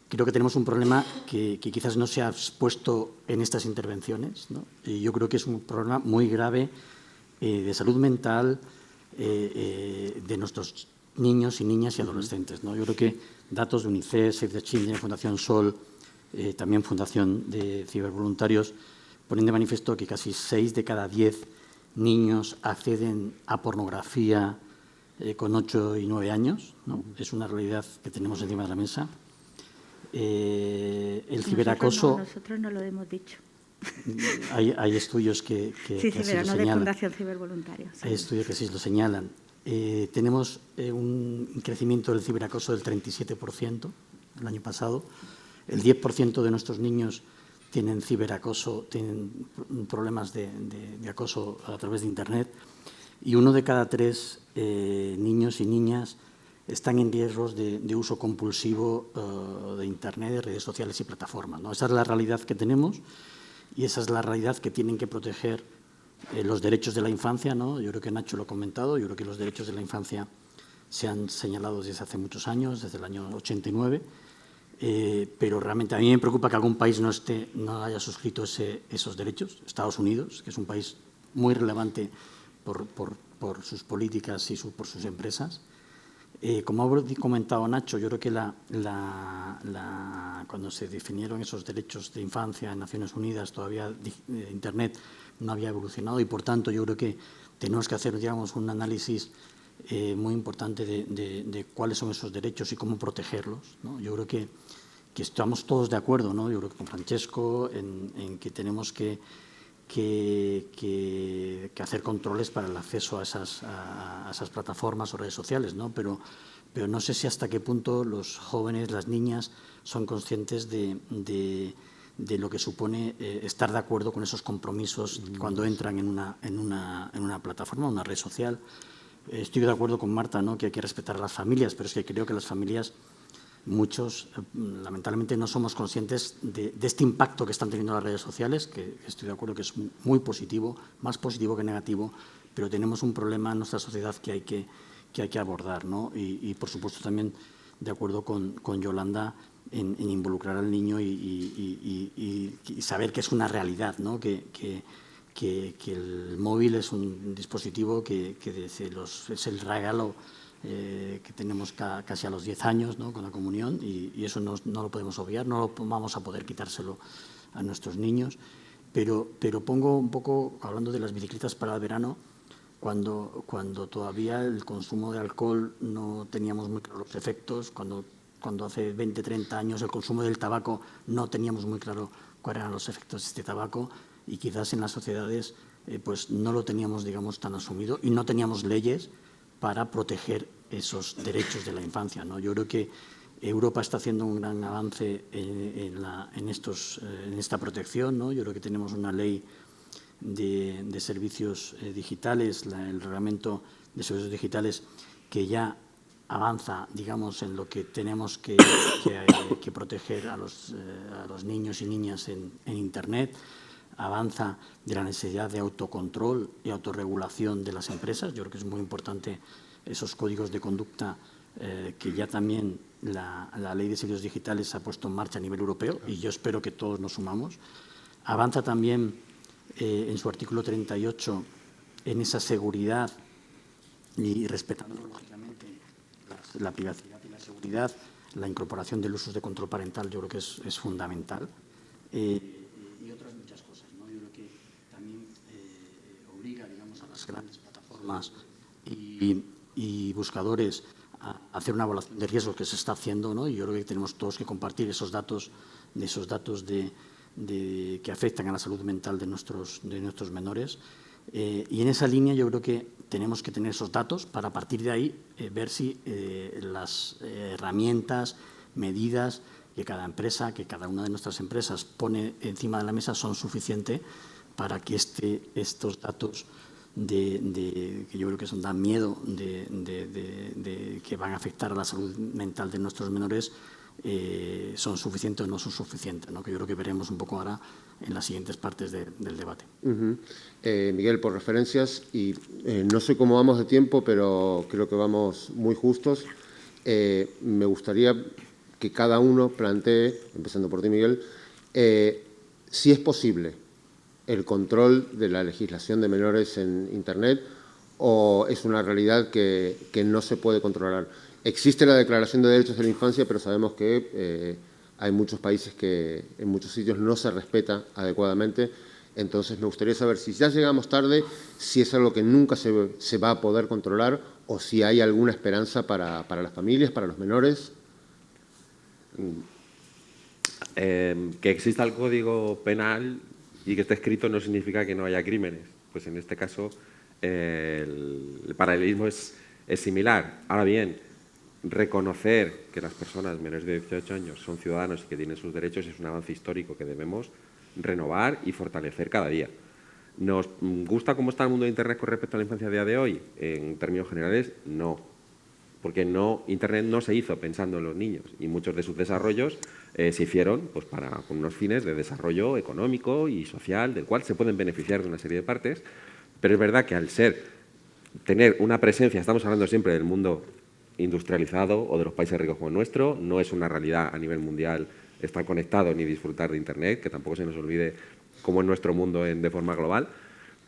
creo que tenemos un problema que quizás no se ha expuesto en estas intervenciones, ¿no? Y yo creo que es un problema muy grave de salud mental de nuestros niños y niñas y adolescentes, ¿no? Yo creo que datos de UNICEF, Save the Children, Fundación Sol, también Fundación de Cibervoluntarios, ponen de manifiesto que casi 6 de cada 10 niños acceden a pornografía con 8 y 9 años, ¿no? Es una realidad que tenemos encima de la mesa. El ciberacoso... Nosotros no lo hemos dicho. Hay estudios que sí, así pero lo no señalan. de Fundación Cibervoluntarios. Sí. Hay estudios que sí lo señalan. Tenemos un crecimiento del ciberacoso del 37% el año pasado. El 10% de nuestros niños tienen ciberacoso, tienen problemas de acoso a través de Internet, y 1 de cada 3 niños y niñas están en riesgos de uso compulsivo de Internet, de redes sociales y plataformas, ¿no? Esa es la realidad que tenemos y esa es la realidad que tienen que proteger los derechos de la infancia, ¿no? Yo creo que Nacho lo ha comentado, yo creo que los derechos de la infancia se han señalado desde hace muchos años, desde el año 89, pero realmente a mí me preocupa que algún país no haya suscrito esos derechos. Estados Unidos, que es un país muy relevante por sus políticas y por sus empresas. Como ha comentado Nacho, yo creo que cuando se definieron esos derechos de infancia en Naciones Unidas, todavía Internet no había evolucionado y, por tanto, yo creo que tenemos que hacer, digamos, un análisis muy importante de cuáles son esos derechos y cómo protegerlos, ¿no? Yo creo que estamos todos de acuerdo, ¿no? Yo creo que con Francesco en que tenemos que hacer controles para el acceso a esas plataformas o redes sociales, ¿no? Pero no sé si hasta qué punto los jóvenes, las niñas, son conscientes de lo que supone estar de acuerdo con esos compromisos cuando entran en una plataforma, una red social. Estoy de acuerdo con Marta, ¿no? Que hay que respetar a las familias, pero es que creo que las familias, muchos, lamentablemente, no somos conscientes de este impacto que están teniendo las redes sociales, que estoy de acuerdo que es muy positivo, más positivo que negativo, pero tenemos un problema en nuestra sociedad que hay que abordar, ¿no? Y, por supuesto, también de acuerdo con Yolanda en involucrar al niño y saber que es una realidad, ¿no? Que el móvil es un dispositivo que es el regalo que tenemos casi a los 10 años, ¿no? Con la comunión, y eso no lo podemos obviar, no lo vamos a poder quitárselo a nuestros niños, pero pongo un poco, hablando de las bicicletas para el verano, cuando todavía el consumo de alcohol no teníamos muy claros los efectos, cuando hace 20, 30 años el consumo del tabaco no teníamos muy claro cuáles eran los efectos de este tabaco, y quizás en las sociedades pues no lo teníamos, digamos, tan asumido, y no teníamos leyes para proteger esos derechos de la infancia, ¿no? Yo creo que Europa está haciendo un gran avance en esta protección, ¿no? Yo creo que tenemos una ley de servicios digitales, el reglamento de servicios digitales, que ya avanza, digamos, en lo que tenemos que proteger a los niños y niñas en Internet, avanza de la necesidad de autocontrol y autorregulación de las empresas. Yo creo que es muy importante esos códigos de conducta que ya también la Ley de Servicios Digitales ha puesto en marcha a nivel europeo, y yo espero que todos nos sumamos. Avanza también en su artículo 38 en esa seguridad y respetando, lógicamente, la privacidad y la seguridad. La incorporación de usos de control parental yo creo que es fundamental. Y otras muchas cosas, ¿no? Yo creo que también obliga, digamos, a las grandes plataformas y buscadores a hacer una evaluación de riesgos, que se está haciendo, ¿no? Y yo creo que tenemos todos que compartir esos datos que afectan a la salud mental de nuestros menores. Y en esa línea yo creo que tenemos que tener esos datos para, a partir de ahí, ver si las herramientas, medidas que cada empresa, que cada una de nuestras empresas pone encima de la mesa son suficientes para que estos datos que yo creo que dan miedo, que van a afectar a la salud mental de nuestros menores, son suficientes o no son suficientes, ¿no? Que yo creo que veremos un poco ahora en las siguientes partes del debate. Miguel, por referencias, y no sé cómo vamos de tiempo, pero creo que vamos muy justos. Me gustaría que cada uno plantee, empezando por ti, Miguel, si es posible el control de la legislación de menores en Internet, o es una realidad que no se puede controlar. Existe la Declaración de Derechos de la Infancia, pero sabemos que hay muchos países que en muchos sitios no se respeta adecuadamente. Entonces, me gustaría saber si ya llegamos tarde, si es algo que nunca se va a poder controlar, o si hay alguna esperanza para las familias, para los menores. Que exista el Código Penal y que esté escrito no significa que no haya crímenes. Pues en este caso el paralelismo es similar. Ahora bien, reconocer que las personas menores de 18 años son ciudadanos y que tienen sus derechos es un avance histórico que debemos renovar y fortalecer cada día. ¿Nos gusta cómo está el mundo de Internet con respecto a la infancia a día de hoy? En términos generales, no. Porque Internet no se hizo pensando en los niños, y muchos de sus desarrollos se hicieron pues, con unos fines de desarrollo económico y social, del cual se pueden beneficiar de una serie de partes, pero es verdad que al tener una presencia, estamos hablando siempre del mundo industrializado o de los países ricos como el nuestro, no es una realidad a nivel mundial estar conectado ni disfrutar de Internet, que tampoco se nos olvide cómo es nuestro mundo de forma global.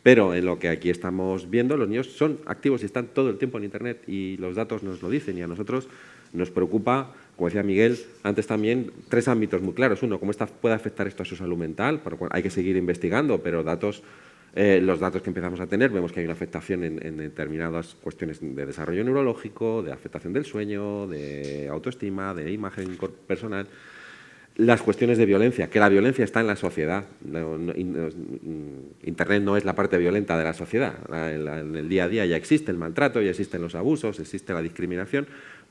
Pero en lo que aquí estamos viendo, los niños son activos y están todo el tiempo en Internet, y los datos nos lo dicen, y a nosotros nos preocupa, como decía Miguel antes también, 3 ámbitos muy claros. Uno, cómo puede afectar esto a su salud mental, por lo cual hay que seguir investigando, pero los datos que empezamos a tener, vemos que hay una afectación en determinadas cuestiones de desarrollo neurológico, de afectación del sueño, de autoestima, de imagen personal. Las cuestiones de violencia, que la violencia está en la sociedad. Internet no es la parte violenta de la sociedad. En el día a día ya existe el maltrato, ya existen los abusos, existe la discriminación,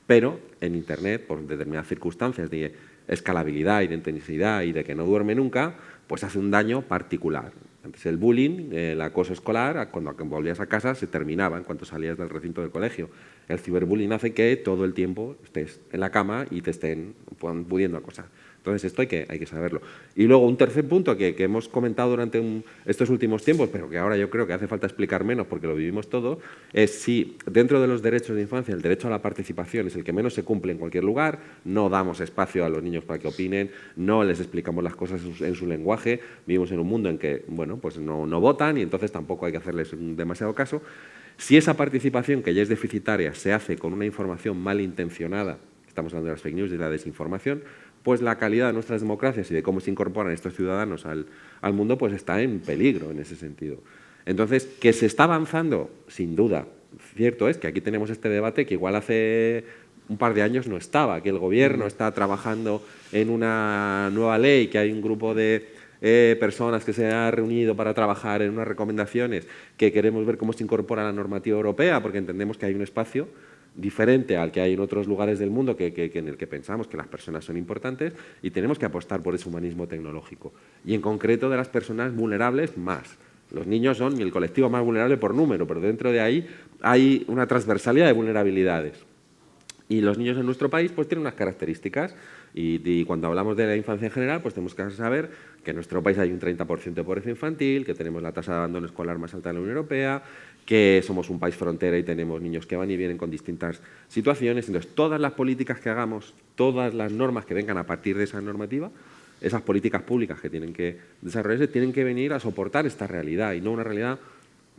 pero en Internet, por determinadas circunstancias de escalabilidad y de intensidad y de que no duerme nunca, pues hace un daño particular. Antes el bullying, el acoso escolar, cuando volvías a casa se terminaba en cuanto salías del recinto del colegio. El ciberbullying hace que todo el tiempo estés en la cama y te estén pudiendo acosar. Entonces, esto hay que saberlo. Y luego, un tercer punto que hemos comentado durante estos últimos tiempos, pero que ahora yo creo que hace falta explicar menos porque lo vivimos todo, es si dentro de los derechos de infancia el derecho a la participación es el que menos se cumple en cualquier lugar, no damos espacio a los niños para que opinen, no les explicamos las cosas en su lenguaje, vivimos en un mundo en que bueno, pues no votan, y entonces tampoco hay que hacerles demasiado caso. Si esa participación, que ya es deficitaria, se hace con una información malintencionada, estamos hablando de las fake news y de la desinformación, pues la calidad de nuestras democracias y de cómo se incorporan estos ciudadanos al mundo pues está en peligro en ese sentido. Entonces, que se está avanzando, sin duda. Cierto es que aquí tenemos este debate que igual hace un par de años no estaba, que el Gobierno está trabajando en una nueva ley, que hay un grupo de personas que se han reunido para trabajar en unas recomendaciones, que queremos ver cómo se incorpora la normativa europea, porque entendemos que hay un espacio diferente al que hay en otros lugares del mundo en el que pensamos que las personas son importantes y tenemos que apostar por ese humanismo tecnológico. Y en concreto de las personas vulnerables más. Los niños son el colectivo más vulnerable por número, pero dentro de ahí hay una transversalidad de vulnerabilidades. Y los niños en nuestro país pues tienen unas características y cuando hablamos de la infancia en general pues tenemos que saber que en nuestro país hay un 30% de pobreza infantil, que tenemos la tasa de abandono escolar más alta de la Unión Europea, que somos un país frontera y tenemos niños que van y vienen con distintas situaciones. Entonces, todas las políticas que hagamos, todas las normas que vengan a partir de esa normativa, esas políticas públicas que tienen que desarrollarse, tienen que venir a soportar esta realidad y no una realidad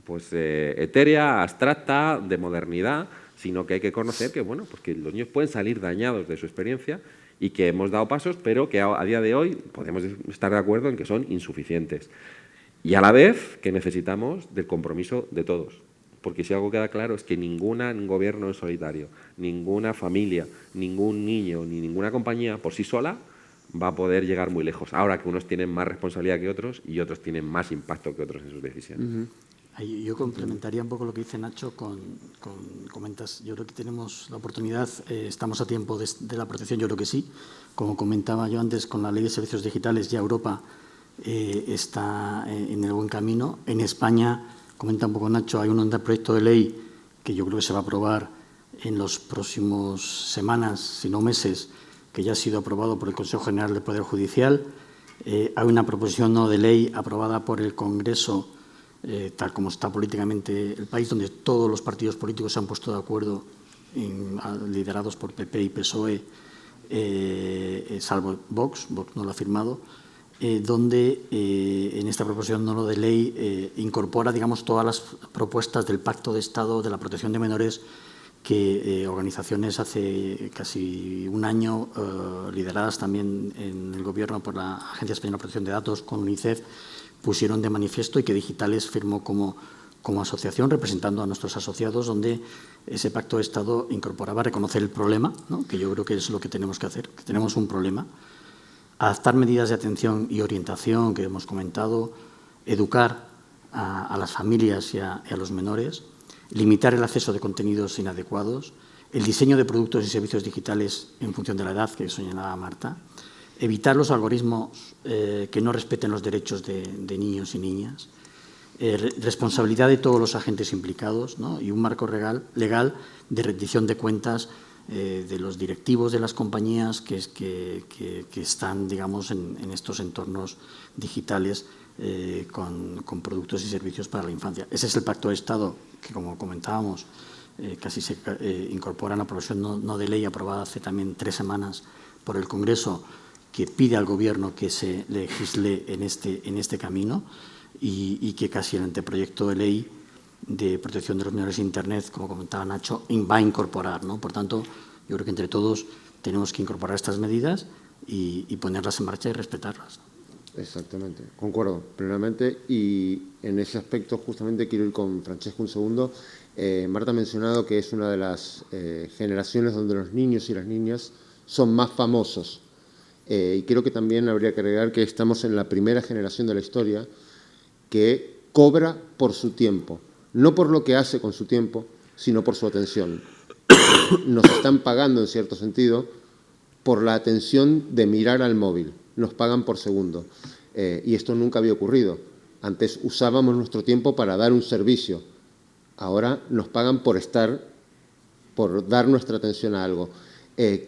pues, etérea, abstracta, de modernidad, sino que hay que conocer que, bueno, pues que los niños pueden salir dañados de su experiencia y que hemos dado pasos, pero que a día de hoy podemos estar de acuerdo en que son insuficientes. Y a la vez que necesitamos del compromiso de todos. Porque si algo queda claro es que ningún gobierno en solitario, ninguna familia, ningún niño ni ninguna compañía por sí sola va a poder llegar muy lejos. Ahora que unos tienen más responsabilidad que otros y otros tienen más impacto que otros en sus decisiones. Yo complementaría un poco lo que dice Nacho con comentas. Yo creo que tenemos la oportunidad, estamos a tiempo de la protección, yo creo que sí. Como comentaba yo antes, con la Ley de Servicios Digitales ya Europa está en el buen camino. En España, comenta un poco Nacho, hay un proyecto de ley que yo creo que se va a aprobar en las próximas semanas, si no meses, que ya ha sido aprobado por el Consejo General del Poder Judicial. Hay una proposición no de ley aprobada por el Congreso, tal como está políticamente el país, donde todos los partidos políticos se han puesto de acuerdo, liderados por PP y PSOE, salvo Vox no lo ha firmado, donde en esta proposición no de ley incorpora, digamos, todas las propuestas del Pacto de Estado de la Protección de Menores que organizaciones hace casi un año, lideradas también en el Gobierno por la Agencia Española de Protección de Datos con UNICEF, pusieron de manifiesto y que Digitales firmó como asociación, representando a nuestros asociados, donde ese Pacto de Estado incorporaba reconocer el problema, ¿no? Que yo creo que es lo que tenemos que hacer, que tenemos un problema, adaptar medidas de atención y orientación que hemos comentado, educar a las familias y a los menores, limitar el acceso de contenidos inadecuados, el diseño de productos y servicios digitales en función de la edad, que señalaba Marta, evitar los algoritmos que no respeten los derechos de niños y niñas, responsabilidad de todos los agentes implicados, ¿no? Y un marco legal de rendición de cuentas de los directivos de las compañías que están, digamos, en estos entornos digitales con productos y servicios para la infancia. Ese es el Pacto de Estado que, como comentábamos, casi se incorpora en la aprobación no de ley aprobada hace también 3 semanas por el Congreso, que pide al Gobierno que se legisle en este camino y que casi el anteproyecto de ley de protección de los menores en Internet, como comentaba Nacho, va a incorporar, ¿no? Por tanto, yo creo que entre todos tenemos que incorporar estas medidas y ponerlas en marcha y respetarlas. Exactamente, concuerdo plenamente y en ese aspecto justamente quiero ir con Francesco un segundo. Marta ha mencionado que es una de las generaciones donde los niños y las niñas son más famosos y creo que también habría que agregar que estamos en la primera generación de la historia que cobra por su tiempo, no por lo que hace con su tiempo, sino por su atención. Nos están pagando en cierto sentido por la atención de mirar al móvil. Nos pagan por segundo. Y esto nunca había ocurrido. Antes usábamos nuestro tiempo para dar un servicio. Ahora nos pagan por dar nuestra atención a algo.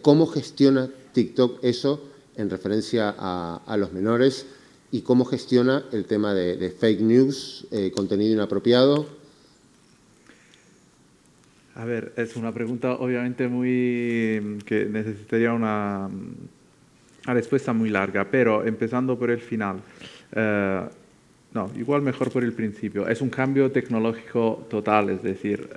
¿Cómo gestiona TikTok eso en referencia a los menores? ¿Y cómo gestiona el tema de fake news, contenido inapropiado? A ver, es una pregunta obviamente que necesitaría una respuesta muy larga, pero empezando por el final. No, igual mejor por el principio. Es un cambio tecnológico total, es decir,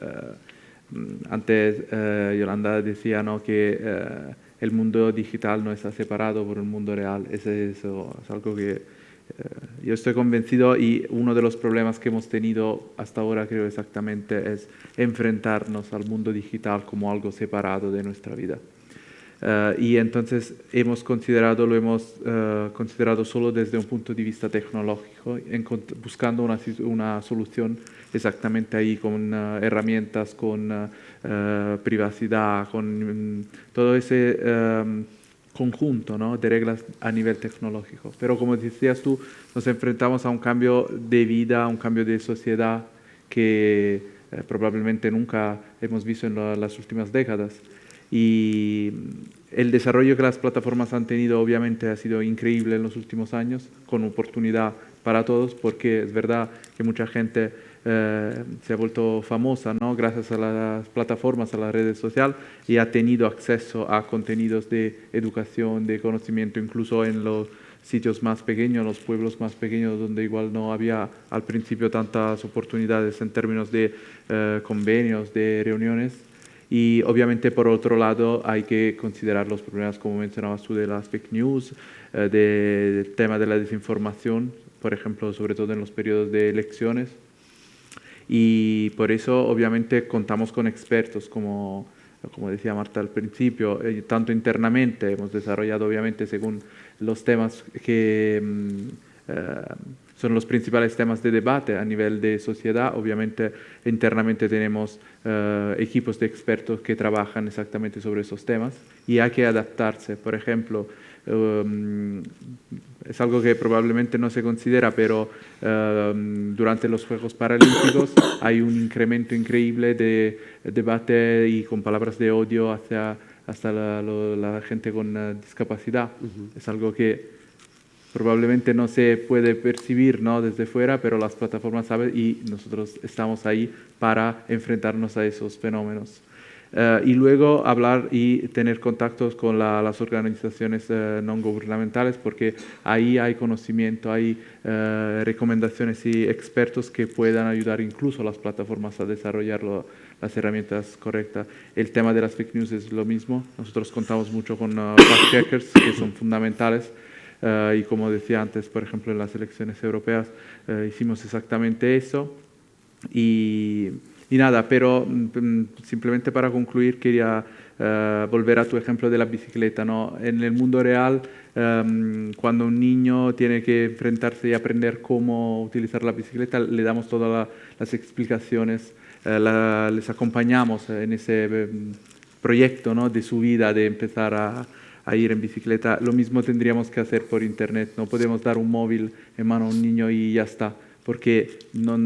antes Yolanda decía, ¿no?, que el mundo digital no está separado por el mundo real. Eso es algo que Yo estoy convencido y uno de los problemas que hemos tenido hasta ahora, creo exactamente, es enfrentarnos al mundo digital como algo separado de nuestra vida. Y entonces lo hemos considerado solo desde un punto de vista tecnológico, buscando una solución exactamente ahí, con herramientas, con privacidad, con todo ese conjunto, ¿no?, de reglas a nivel tecnológico. Pero como decías tú, nos enfrentamos a un cambio de vida, a un cambio de sociedad que probablemente nunca hemos visto en las últimas décadas. Y el desarrollo que las plataformas han tenido obviamente ha sido increíble en los últimos años, con oportunidad para todos, porque es verdad que mucha gente se ha vuelto famosa, ¿no?, gracias a las plataformas, a las redes sociales, y ha tenido acceso a contenidos de educación, de conocimiento, incluso en los sitios más pequeños, los pueblos más pequeños, donde igual no había al principio tantas oportunidades en términos de convenios, de reuniones. Y obviamente, por otro lado, hay que considerar los problemas, como mencionabas tú, de las fake news, del tema de la desinformación, por ejemplo, sobre todo en los periodos de elecciones. Y por eso, obviamente, contamos con expertos, como decía Marta al principio, tanto internamente, hemos desarrollado, obviamente, según los temas que son los principales temas de debate a nivel de sociedad. Obviamente, internamente tenemos equipos de expertos que trabajan exactamente sobre esos temas y hay que adaptarse. Por ejemplo, es algo que probablemente no se considera, pero durante los Juegos Paralímpicos hay un incremento increíble de debate y con palabras de odio hasta la gente con discapacidad. Es algo que probablemente no se puede percibir, ¿no?, desde fuera, pero las plataformas saben y nosotros estamos ahí para enfrentarnos a esos fenómenos. Y luego hablar y tener contactos con las organizaciones no gubernamentales, porque ahí hay conocimiento, hay recomendaciones y expertos que puedan ayudar incluso a las plataformas a desarrollar las herramientas correctas. El tema de las fake news es lo mismo. Nosotros contamos mucho con fact-checkers que son fundamentales. Y como decía antes, por ejemplo, en las elecciones europeas hicimos exactamente eso. Y nada, pero simplemente para concluir quería volver a tu ejemplo de la bicicleta, ¿no? En el mundo real, cuando un niño tiene que enfrentarse y aprender cómo utilizar la bicicleta, le damos todas las explicaciones, les acompañamos en ese proyecto, ¿no?, de su vida, de empezar a ir en bicicleta. Lo mismo tendríamos que hacer por internet. No podemos dar un móvil en mano a un niño y ya está, porque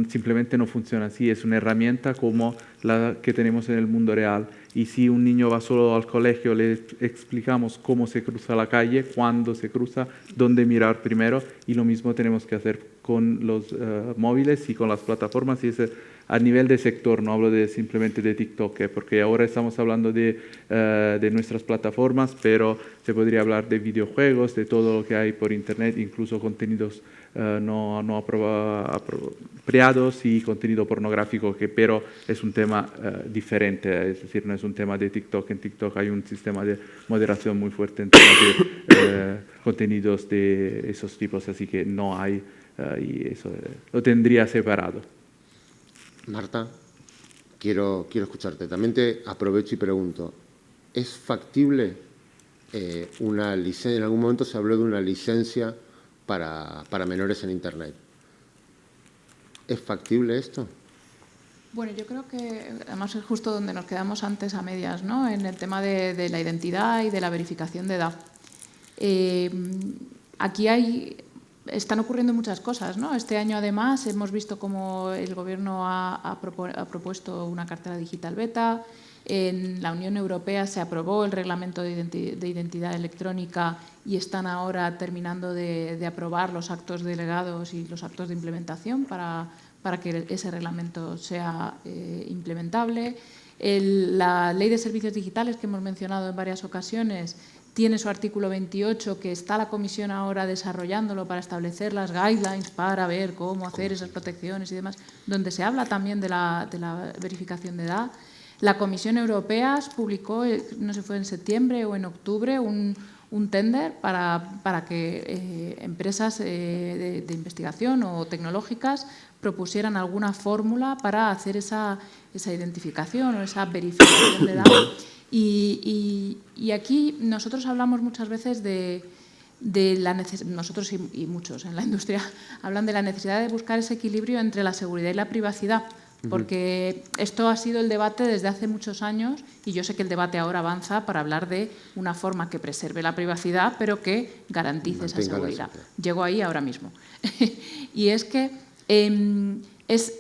simplemente no funciona así. Es una herramienta como la que tenemos en el mundo real. Y si un niño va solo al colegio, le explicamos cómo se cruza la calle, cuándo se cruza, dónde mirar primero, y lo mismo tenemos que hacer con los móviles y con las plataformas. Y es a nivel de sector, no hablo simplemente de TikTok, porque ahora estamos hablando de nuestras plataformas, pero se podría hablar de videojuegos, de todo lo que hay por internet, incluso contenidos no apropiados y contenido pornográfico, pero es un tema diferente, es decir, no es un tema de TikTok. En TikTok hay un sistema de moderación muy fuerte en temas de contenidos de esos tipos, así que no hay, y eso lo tendría separado. Marta, quiero escucharte. También te aprovecho y pregunto, ¿es factible una licencia? En algún momento se habló de una licencia para menores en Internet. ¿Es factible esto? Bueno, yo creo que además es justo donde nos quedamos antes a medias, ¿no?, en el tema de la identidad y de la verificación de edad. Aquí están ocurriendo muchas cosas, ¿no? Este año, además, hemos visto cómo el Gobierno ha propuesto una cartera digital beta. En la Unión Europea se aprobó el Reglamento de Identidad Electrónica y están ahora terminando de aprobar los actos delegados y los actos de implementación para que ese reglamento sea implementable. La Ley de Servicios Digitales, que hemos mencionado en varias ocasiones, tiene su artículo 28, que está la Comisión ahora desarrollándolo para establecer las guidelines para ver cómo hacer esas protecciones y demás, donde se habla también de la verificación de edad. La Comisión Europea publicó, no sé si fue en septiembre o en octubre, un un tender para que empresas de investigación o tecnológicas propusieran alguna fórmula para hacer esa identificación o esa verificación de datos. Y aquí nosotros hablamos muchas veces de la necesidad, nosotros y muchos en la industria hablan de la necesidad de buscar ese equilibrio entre la seguridad y la privacidad, porque esto ha sido el debate desde hace muchos años y yo sé que el debate ahora avanza para hablar de una forma que preserve la privacidad pero que garantice esa seguridad. Llego ahí ahora mismo. Y es que es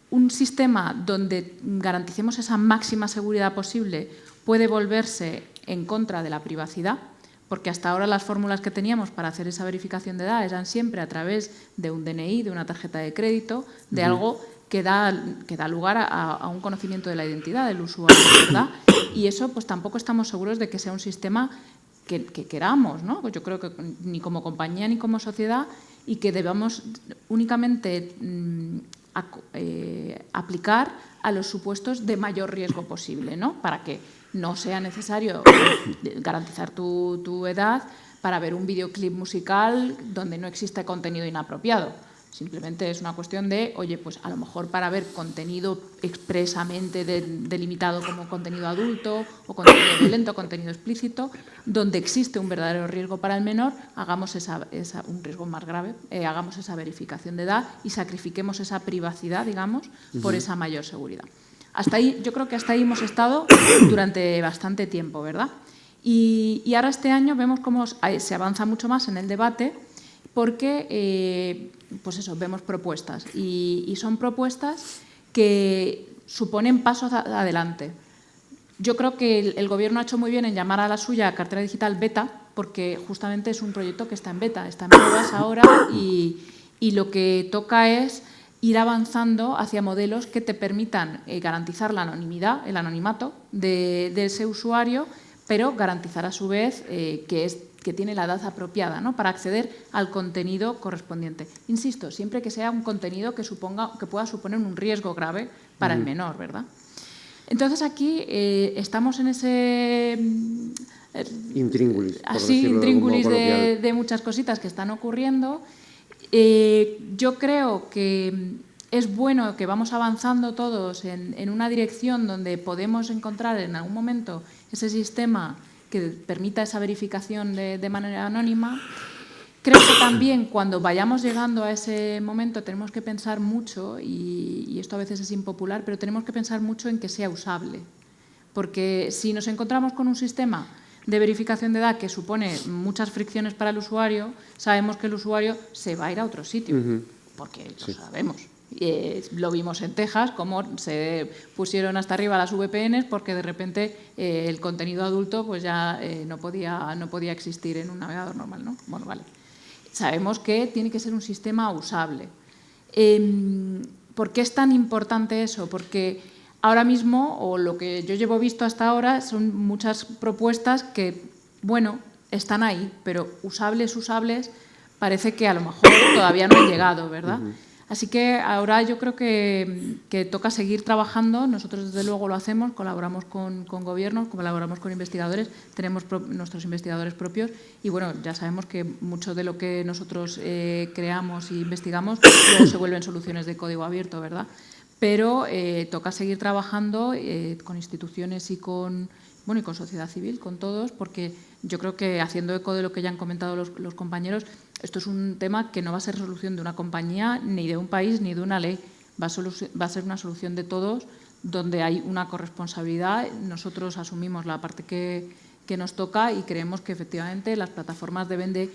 un sistema donde garanticemos esa máxima seguridad posible puede volverse en contra de la privacidad, porque hasta ahora las fórmulas que teníamos para hacer esa verificación de edad eran siempre a través de un DNI, de una tarjeta de crédito, de algo que da lugar a un conocimiento de la identidad del usuario, ¿verdad? Y eso pues tampoco estamos seguros de que sea un sistema que queramos, ¿no? Pues yo creo que ni como compañía ni como sociedad, y que debamos únicamente aplicar a los supuestos de mayor riesgo posible, ¿no? Para que no sea necesario garantizar tu edad para ver un videoclip musical donde no existe contenido inapropiado. Simplemente es una cuestión de, oye, pues a lo mejor para ver contenido expresamente delimitado como contenido adulto o contenido violento, contenido explícito, donde existe un verdadero riesgo para el menor, hagamos un riesgo más grave, hagamos esa verificación de edad y sacrifiquemos esa privacidad, digamos, por esa mayor seguridad. Hasta ahí, yo creo que hasta ahí hemos estado durante bastante tiempo, ¿verdad? Y ahora este año vemos cómo se avanza mucho más en el debate porque, pues eso, vemos propuestas y son propuestas que suponen pasos adelante. Yo creo que el Gobierno ha hecho muy bien en llamar a la suya cartera digital beta, porque justamente es un proyecto que está en beta, está en pruebas ahora y lo que toca es ir avanzando hacia modelos que te permitan garantizar la anonimidad, el anonimato de ese usuario, pero garantizar a su vez que tiene la edad apropiada, ¿no?, para acceder al contenido correspondiente. Insisto, siempre que sea un contenido que pueda suponer un riesgo grave para el menor, ¿verdad? Entonces aquí estamos en ese intríngulis, de muchas cositas que están ocurriendo. Yo creo que es bueno que vamos avanzando todos en una dirección donde podemos encontrar en algún momento ese sistema que permita esa verificación de manera anónima. Creo que también cuando vayamos llegando a ese momento tenemos que pensar mucho, y esto a veces es impopular, pero tenemos que pensar mucho en que sea usable. Porque si nos encontramos con un sistema de verificación de edad que supone muchas fricciones para el usuario, sabemos que el usuario se va a ir a otro sitio, porque lo sabemos. Lo vimos en Texas, cómo se pusieron hasta arriba las VPNs porque de repente el contenido adulto pues ya no podía existir en un navegador normal, ¿no? Bueno, vale. Sabemos que tiene que ser un sistema usable. ¿Por qué es tan importante eso? Porque ahora mismo, o lo que yo llevo visto hasta ahora, son muchas propuestas que, bueno, están ahí, pero usables, parece que a lo mejor todavía no han llegado, ¿verdad? Así que ahora yo creo que toca seguir trabajando. Nosotros, desde luego, lo hacemos, colaboramos con gobiernos, colaboramos con investigadores, tenemos nuestros investigadores propios y, bueno, ya sabemos que mucho de lo que nosotros creamos e investigamos luego se vuelven soluciones de código abierto, ¿verdad? Pero toca seguir trabajando con instituciones y con sociedad civil, con todos, porque yo creo que, haciendo eco de lo que ya han comentado los compañeros, esto es un tema que no va a ser resolución de una compañía, ni de un país, ni de una ley. Va a ser una solución de todos, donde hay una corresponsabilidad. Nosotros asumimos la parte que nos toca y creemos que, efectivamente, las plataformas deben de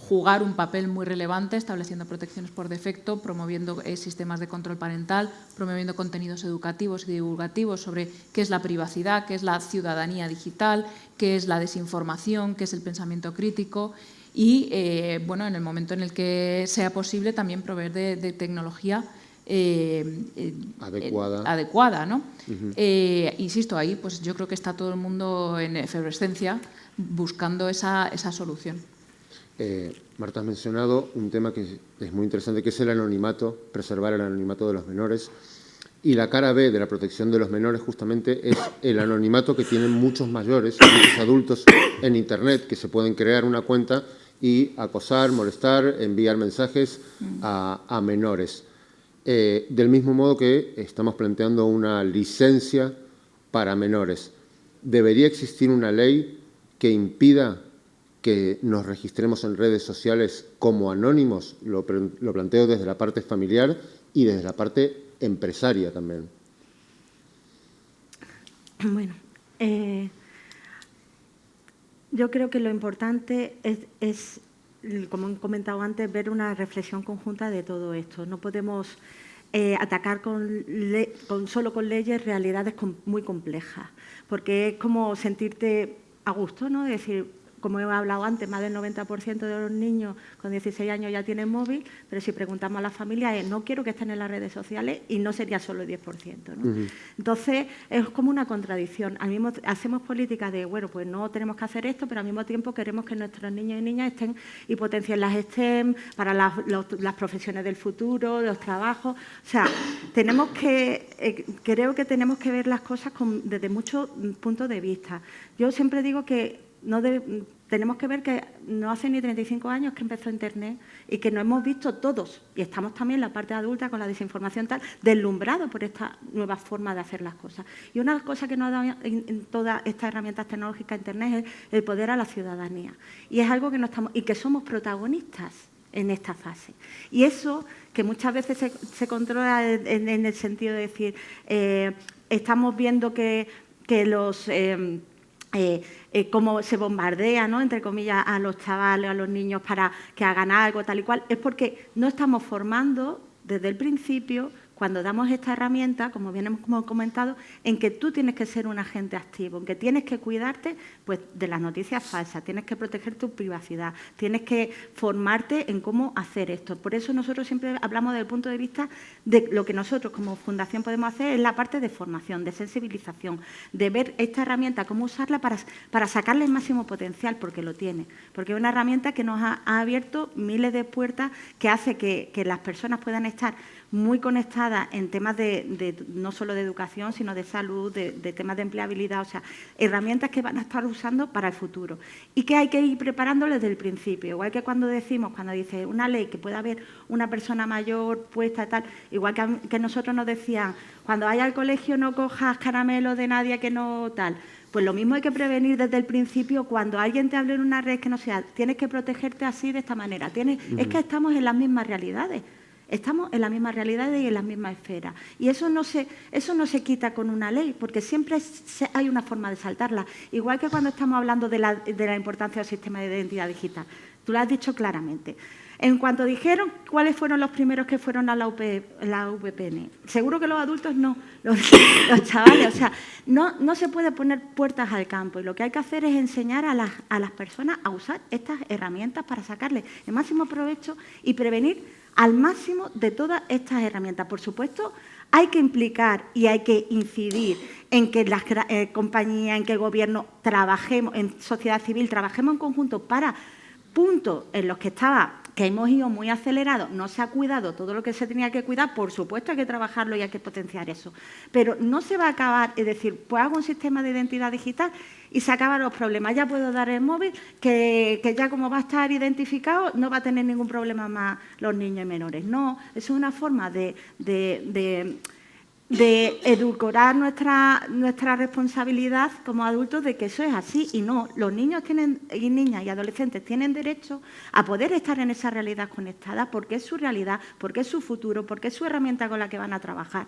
jugar un papel muy relevante, estableciendo protecciones por defecto, promoviendo sistemas de control parental, promoviendo contenidos educativos y divulgativos sobre qué es la privacidad, qué es la ciudadanía digital, qué es la desinformación, qué es el pensamiento crítico y, bueno, en el momento en el que sea posible, también proveer de tecnología adecuada, ¿no? Insisto, ahí pues yo creo que está todo el mundo en efervescencia buscando esa solución. Marta, has mencionado un tema que es muy interesante, que es el anonimato, preservar el anonimato de los menores. Y la cara B de la protección de los menores justamente es el anonimato que tienen muchos mayores, muchos adultos en Internet, que se pueden crear una cuenta y acosar, molestar, enviar mensajes a menores. Del mismo modo que estamos planteando una licencia para menores. ¿Debería existir una ley que impida que nos registremos en redes sociales como anónimos? Lo planteo desde la parte familiar y desde la parte empresaria también. Bueno, yo creo que lo importante es, como he comentado antes, ver una reflexión conjunta de todo esto. No podemos atacar solo con leyes realidades muy complejas, porque es como sentirte a gusto, ¿no? Es decir, como he hablado antes, más del 90% de los niños con 16 años ya tienen móvil, pero si preguntamos a las familias, no quiero que estén en las redes sociales, y no sería solo el 10%, ¿no? Entonces, es como una contradicción. Hacemos políticas de, bueno, pues no tenemos que hacer esto, pero al mismo tiempo queremos que nuestros niños y niñas estén y potencien las STEM para las profesiones del futuro, los trabajos. O sea, creo que tenemos que ver las cosas desde muchos puntos de vista. Yo siempre digo que tenemos que ver que no hace ni 35 años que empezó Internet y que nos hemos visto todos, y estamos también la parte adulta con la desinformación tal, deslumbrados por esta nueva forma de hacer las cosas. Y una cosa que nos ha dado en todas estas herramientas tecnológicas Internet es el poder a la ciudadanía. Y es algo que somos protagonistas en esta fase. Y eso, que muchas veces se controla en el sentido de decir, estamos viendo que los... cómo se bombardea, ¿no?, entre comillas, a los chavales, a los niños para que hagan algo, tal y cual, es porque no estamos formando desde el principio, cuando damos esta herramienta, como bien hemos comentado, en que tú tienes que ser un agente activo, en que tienes que cuidarte pues, de las noticias falsas, tienes que proteger tu privacidad, tienes que formarte en cómo hacer esto. Por eso nosotros siempre hablamos desde el punto de vista de lo que nosotros como fundación podemos hacer es la parte de formación, de sensibilización, de ver esta herramienta, cómo usarla para sacarle el máximo potencial, porque lo tiene. Porque es una herramienta que nos ha abierto miles de puertas, que hace que las personas puedan estar muy conectadas en temas no solo de educación, sino de salud, de temas de empleabilidad, o sea, herramientas que van a estar usando para el futuro y que hay que ir preparándoles desde el principio. Igual que cuando dice una ley que pueda haber una persona mayor puesta y tal, igual que nosotros nos decían, cuando vayas al colegio no cojas caramelos de nadie que no tal. Pues lo mismo hay que prevenir desde el principio. Cuando alguien te hable en una red que no sea, tienes que protegerte así, de esta manera. Es que estamos en las mismas realidades. Estamos en la misma realidad y en la misma esfera. Y eso no se quita con una ley, porque siempre hay una forma de saltarla. Igual que cuando estamos hablando de la importancia del sistema de identidad digital. Tú lo has dicho claramente. En cuanto dijeron cuáles fueron los primeros que fueron a la VPN, seguro que los adultos no, los chavales. O sea, no se puede poner puertas al campo. Y lo que hay que hacer es enseñar a las personas a usar estas herramientas para sacarle el máximo provecho y prevenir al máximo de todas estas herramientas. Por supuesto, hay que implicar y hay que incidir en que las compañías, en que el gobierno trabajemos, en sociedad civil, trabajemos en conjunto para puntos en los que hemos ido muy acelerados, no se ha cuidado todo lo que se tenía que cuidar, por supuesto hay que trabajarlo y hay que potenciar eso. Pero no se va a acabar, es decir, pues hago un sistema de identidad digital y se acaban los problemas. Ya puedo dar el móvil, que ya como va a estar identificado, no va a tener ningún problema más los niños y menores. No, es una forma de edulcorar nuestra responsabilidad como adultos de que eso es así. Y no, los niños y niñas y adolescentes tienen derecho a poder estar en esa realidad conectada porque es su realidad, porque es su futuro, porque es su herramienta con la que van a trabajar.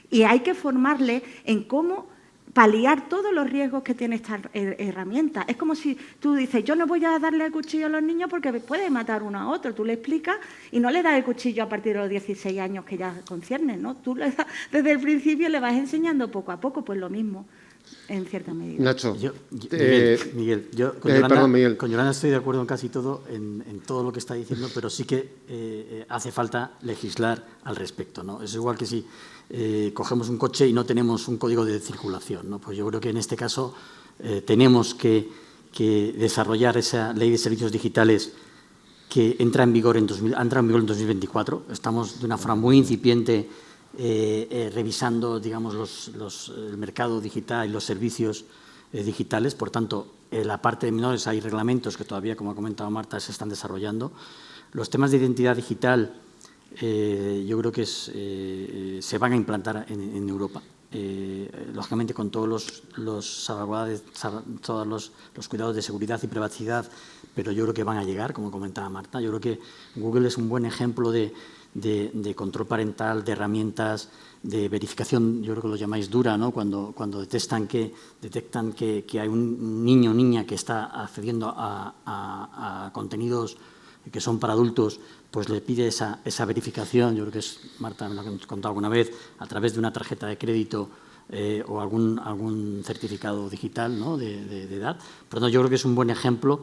Y hay que formarles en cómo paliar todos los riesgos que tiene esta herramienta. Es como si tú dices, yo no voy a darle el cuchillo a los niños porque puede matar uno a otro. Tú le explicas y no le das el cuchillo a partir de los 16 años que ya conciernen, ¿no? Tú le das, desde el principio le vas enseñando poco a poco, pues lo mismo, en cierta medida. Nacho. Miguel, yo con Yolanda estoy de acuerdo en casi todo, en todo lo que está diciendo, pero sí que hace falta legislar al respecto, ¿no? Es igual que si cogemos un coche y no tenemos un código de circulación, ¿no? Pues yo creo que en este caso tenemos que desarrollar esa ley de servicios digitales que entra en vigor en 2024. Estamos de una forma muy incipiente revisando, digamos, el mercado digital y los servicios digitales. Por tanto, en la parte de menores hay reglamentos que todavía, como ha comentado Marta, se están desarrollando. Los temas de identidad digital yo creo que se van a implantar en Europa. Lógicamente con todos los salvaguardas, todos los cuidados de seguridad y privacidad, pero yo creo que van a llegar, como comentaba Marta. Yo creo que Google es un buen ejemplo de control parental, de herramientas, de verificación, yo creo que lo llamáis dura, ¿no? Cuando detectan que hay un niño o niña que está accediendo a contenidos que son para adultos, pues le pide esa verificación. Yo creo que Marta me lo ha contado alguna vez, a través de una tarjeta de crédito o algún certificado digital, ¿no? de edad. Por lo tanto, yo creo que es un buen ejemplo.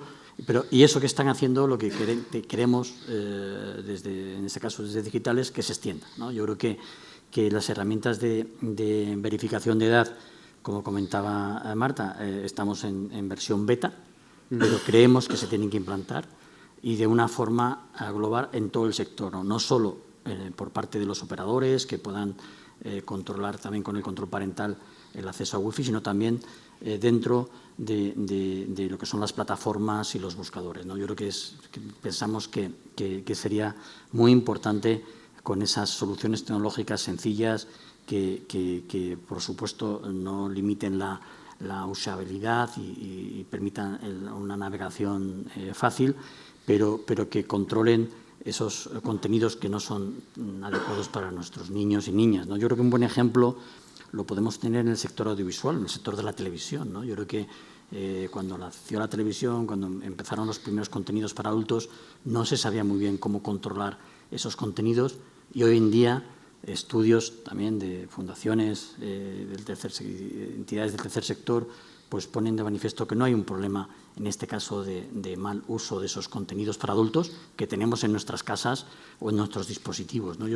Y eso que están haciendo, lo que queremos, en este caso desde Digitales, que se extienda, ¿no? Yo creo que las herramientas de verificación de edad, como comentaba Marta, estamos en versión beta, pero creemos que se tienen que implantar y de una forma global en todo el sector, no solo por parte de los operadores que puedan controlar también con el control parental el acceso a Wi-Fi, sino también dentro de lo que son las plataformas y los buscadores, ¿no? Yo creo que pensamos que sería muy importante con esas soluciones tecnológicas sencillas que por supuesto no limiten la usabilidad y permitan una navegación fácil, pero que controlen esos contenidos que no son adecuados para nuestros niños y niñas, ¿no? Yo creo que un buen ejemplo lo podemos tener en el sector audiovisual, en el sector de la televisión, ¿no? Yo creo que cuando nació la televisión, cuando empezaron los primeros contenidos para adultos, no se sabía muy bien cómo controlar esos contenidos, y hoy en día estudios también de fundaciones, entidades del tercer sector, pues ponen de manifiesto que no hay un problema, en este caso, de mal uso de esos contenidos para adultos que tenemos en nuestras casas o en nuestros dispositivos, ¿no?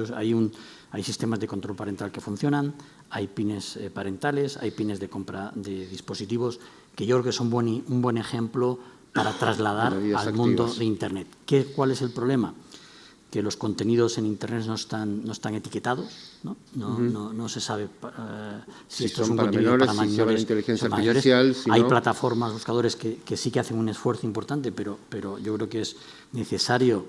Hay sistemas de control parental que funcionan, hay pines parentales, hay pines de compra de dispositivos que yo creo que son un buen ejemplo para trasladar al mundo de Internet. ¿Cuál es el problema? Que los contenidos en Internet no están etiquetados, ¿no? No se sabe si esto es un contenido para menores, si son inteligencia mayores. artificial. Si hay no, plataformas, buscadores que sí que hacen un esfuerzo importante, pero yo creo que es necesario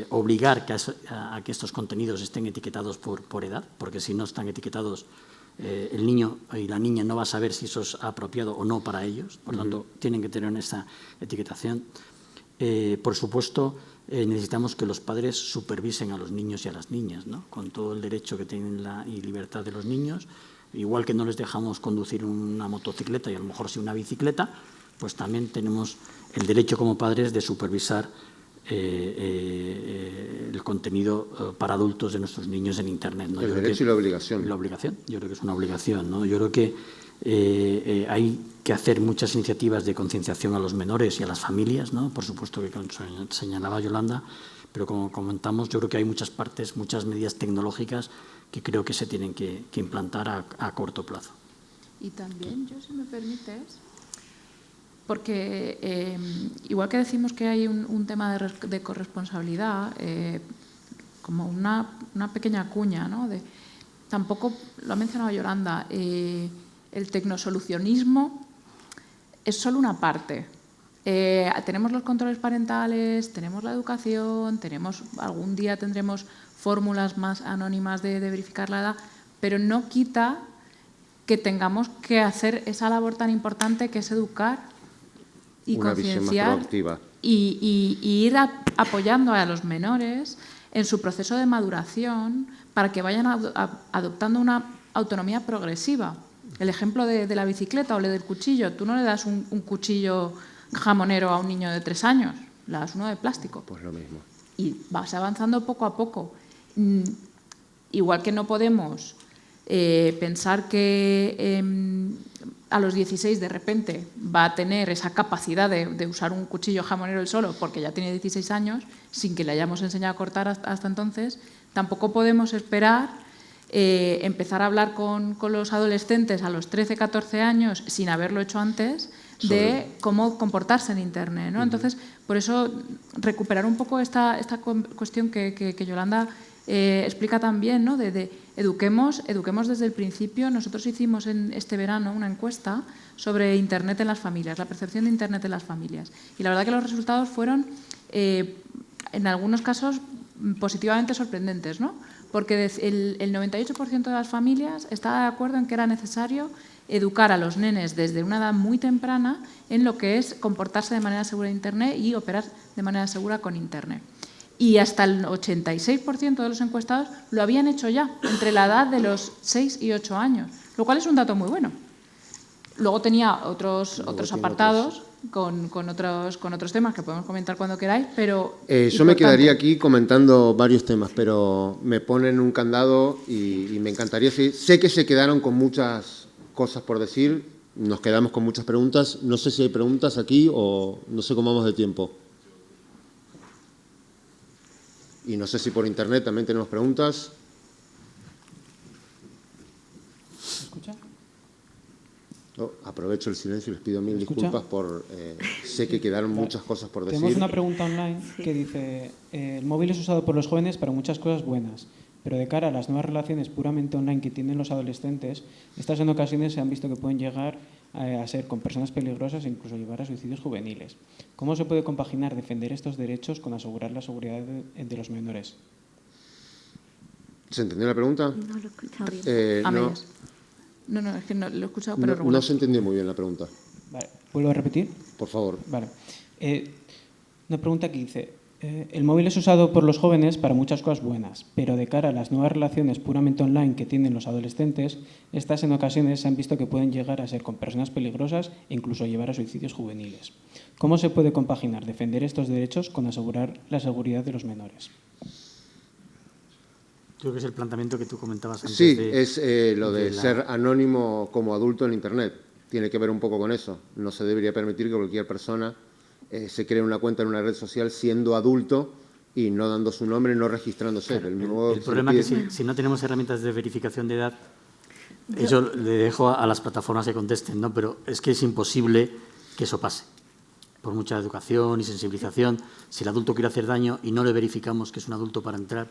obligar a que estos contenidos estén etiquetados por edad, porque si no están etiquetados, el niño y la niña no va a saber si eso es apropiado o no para ellos. Por lo tanto, tienen que tener esa etiquetación. Por supuesto, necesitamos que los padres supervisen a los niños y a las niñas, ¿no? Con todo el derecho que tienen y libertad de los niños. Igual que no les dejamos conducir una motocicleta y a lo mejor sí una bicicleta, pues también tenemos el derecho como padres de supervisar el contenido para adultos de nuestros niños en Internet, ¿no? El derecho y la obligación. La obligación, yo creo que es una obligación, ¿no? Yo creo que hay que hacer muchas iniciativas de concienciación a los menores y a las familias, ¿no? Por supuesto que señalaba Yolanda, pero como comentamos, yo creo que hay muchas medidas tecnológicas que creo que se tienen que implantar a corto plazo. Y también, yo, si me permites, porque igual que decimos que hay un tema de corresponsabilidad, como una pequeña cuña, ¿no? Tampoco, lo ha mencionado Yolanda, el tecnosolucionismo es solo una parte. Tenemos los controles parentales, tenemos la educación, algún día tendremos fórmulas más anónimas de verificar la edad, pero no quita que tengamos que hacer esa labor tan importante que es educar y concienciar y ir apoyando a los menores en su proceso de maduración para que vayan adoptando una autonomía progresiva. El ejemplo de la bicicleta o del cuchillo. Tú no le das un cuchillo jamonero a un niño de 3 años, le das uno de plástico. Pues lo mismo. Y vas avanzando poco a poco. Igual que no podemos pensar que a los 16 de repente va a tener esa capacidad de usar un cuchillo jamonero él solo porque ya tiene 16 años, sin que le hayamos enseñado a cortar hasta entonces, tampoco podemos esperar empezar a hablar con los adolescentes a los 13, 14 años sin haberlo hecho antes de cómo comportarse en Internet, ¿no? Entonces, por eso, recuperar un poco esta cuestión que Yolanda explica también, ¿no?, de eduquemos desde el principio. Nosotros hicimos en este verano una encuesta sobre Internet en las familias, la percepción de Internet en las familias. Y la verdad que los resultados fueron, en algunos casos, positivamente sorprendentes, ¿no? Porque el 98% de las familias está de acuerdo en que era necesario educar a los nenes desde una edad muy temprana en lo que es comportarse de manera segura en Internet y operar de manera segura con Internet. Y hasta el 86% de los encuestados lo habían hecho ya, entre la edad de los 6 y 8 años, lo cual es un dato muy bueno. Luego tenía otros apartados con otros temas que podemos comentar cuando queráis, pero... yo me quedaría aquí comentando varios temas, pero me ponen un candado y me encantaría... Sé que se quedaron con muchas cosas por decir, nos quedamos con muchas preguntas. No sé si hay preguntas aquí o no sé cómo vamos de tiempo. Y no sé si por internet también tenemos preguntas. ¿Me escucha? Oh, aprovecho el silencio y les pido mil disculpas por... sé que quedaron muchas cosas por decir. Tenemos una pregunta online que dice: el móvil es usado por los jóvenes para muchas cosas buenas, pero de cara a las nuevas relaciones puramente online que tienen los adolescentes, estas en ocasiones se han visto que pueden llegar a ser con personas peligrosas e incluso llevar a suicidios juveniles. ¿Cómo se puede compaginar defender estos derechos con asegurar la seguridad de los menores? ¿Se entendió la pregunta? No lo he escuchado bien. A medias. No, es que no lo he escuchado, pero no se entendió muy bien la pregunta. Vale, ¿vuelvo a repetir? Por favor. Vale. Una pregunta que dice: el móvil es usado por los jóvenes para muchas cosas buenas, pero de cara a las nuevas relaciones puramente online que tienen los adolescentes, estas en ocasiones se han visto que pueden llegar a ser con personas peligrosas e incluso llevar a suicidios juveniles. ¿Cómo se puede compaginar defender estos derechos con asegurar la seguridad de los menores? Creo que es el planteamiento que tú comentabas antes. Sí, es lo de ser anónimo como adulto en Internet. Tiene que ver un poco con eso. No se debería permitir que cualquier persona se cree una cuenta en una red social siendo adulto y no dando su nombre, no registrándose. Claro, el problema es que si no tenemos herramientas de verificación de edad, eso le dejo a las plataformas que contesten, ¿no? Pero es que es imposible que eso pase. Por mucha educación y sensibilización, si el adulto quiere hacer daño y no le verificamos que es un adulto para entrar,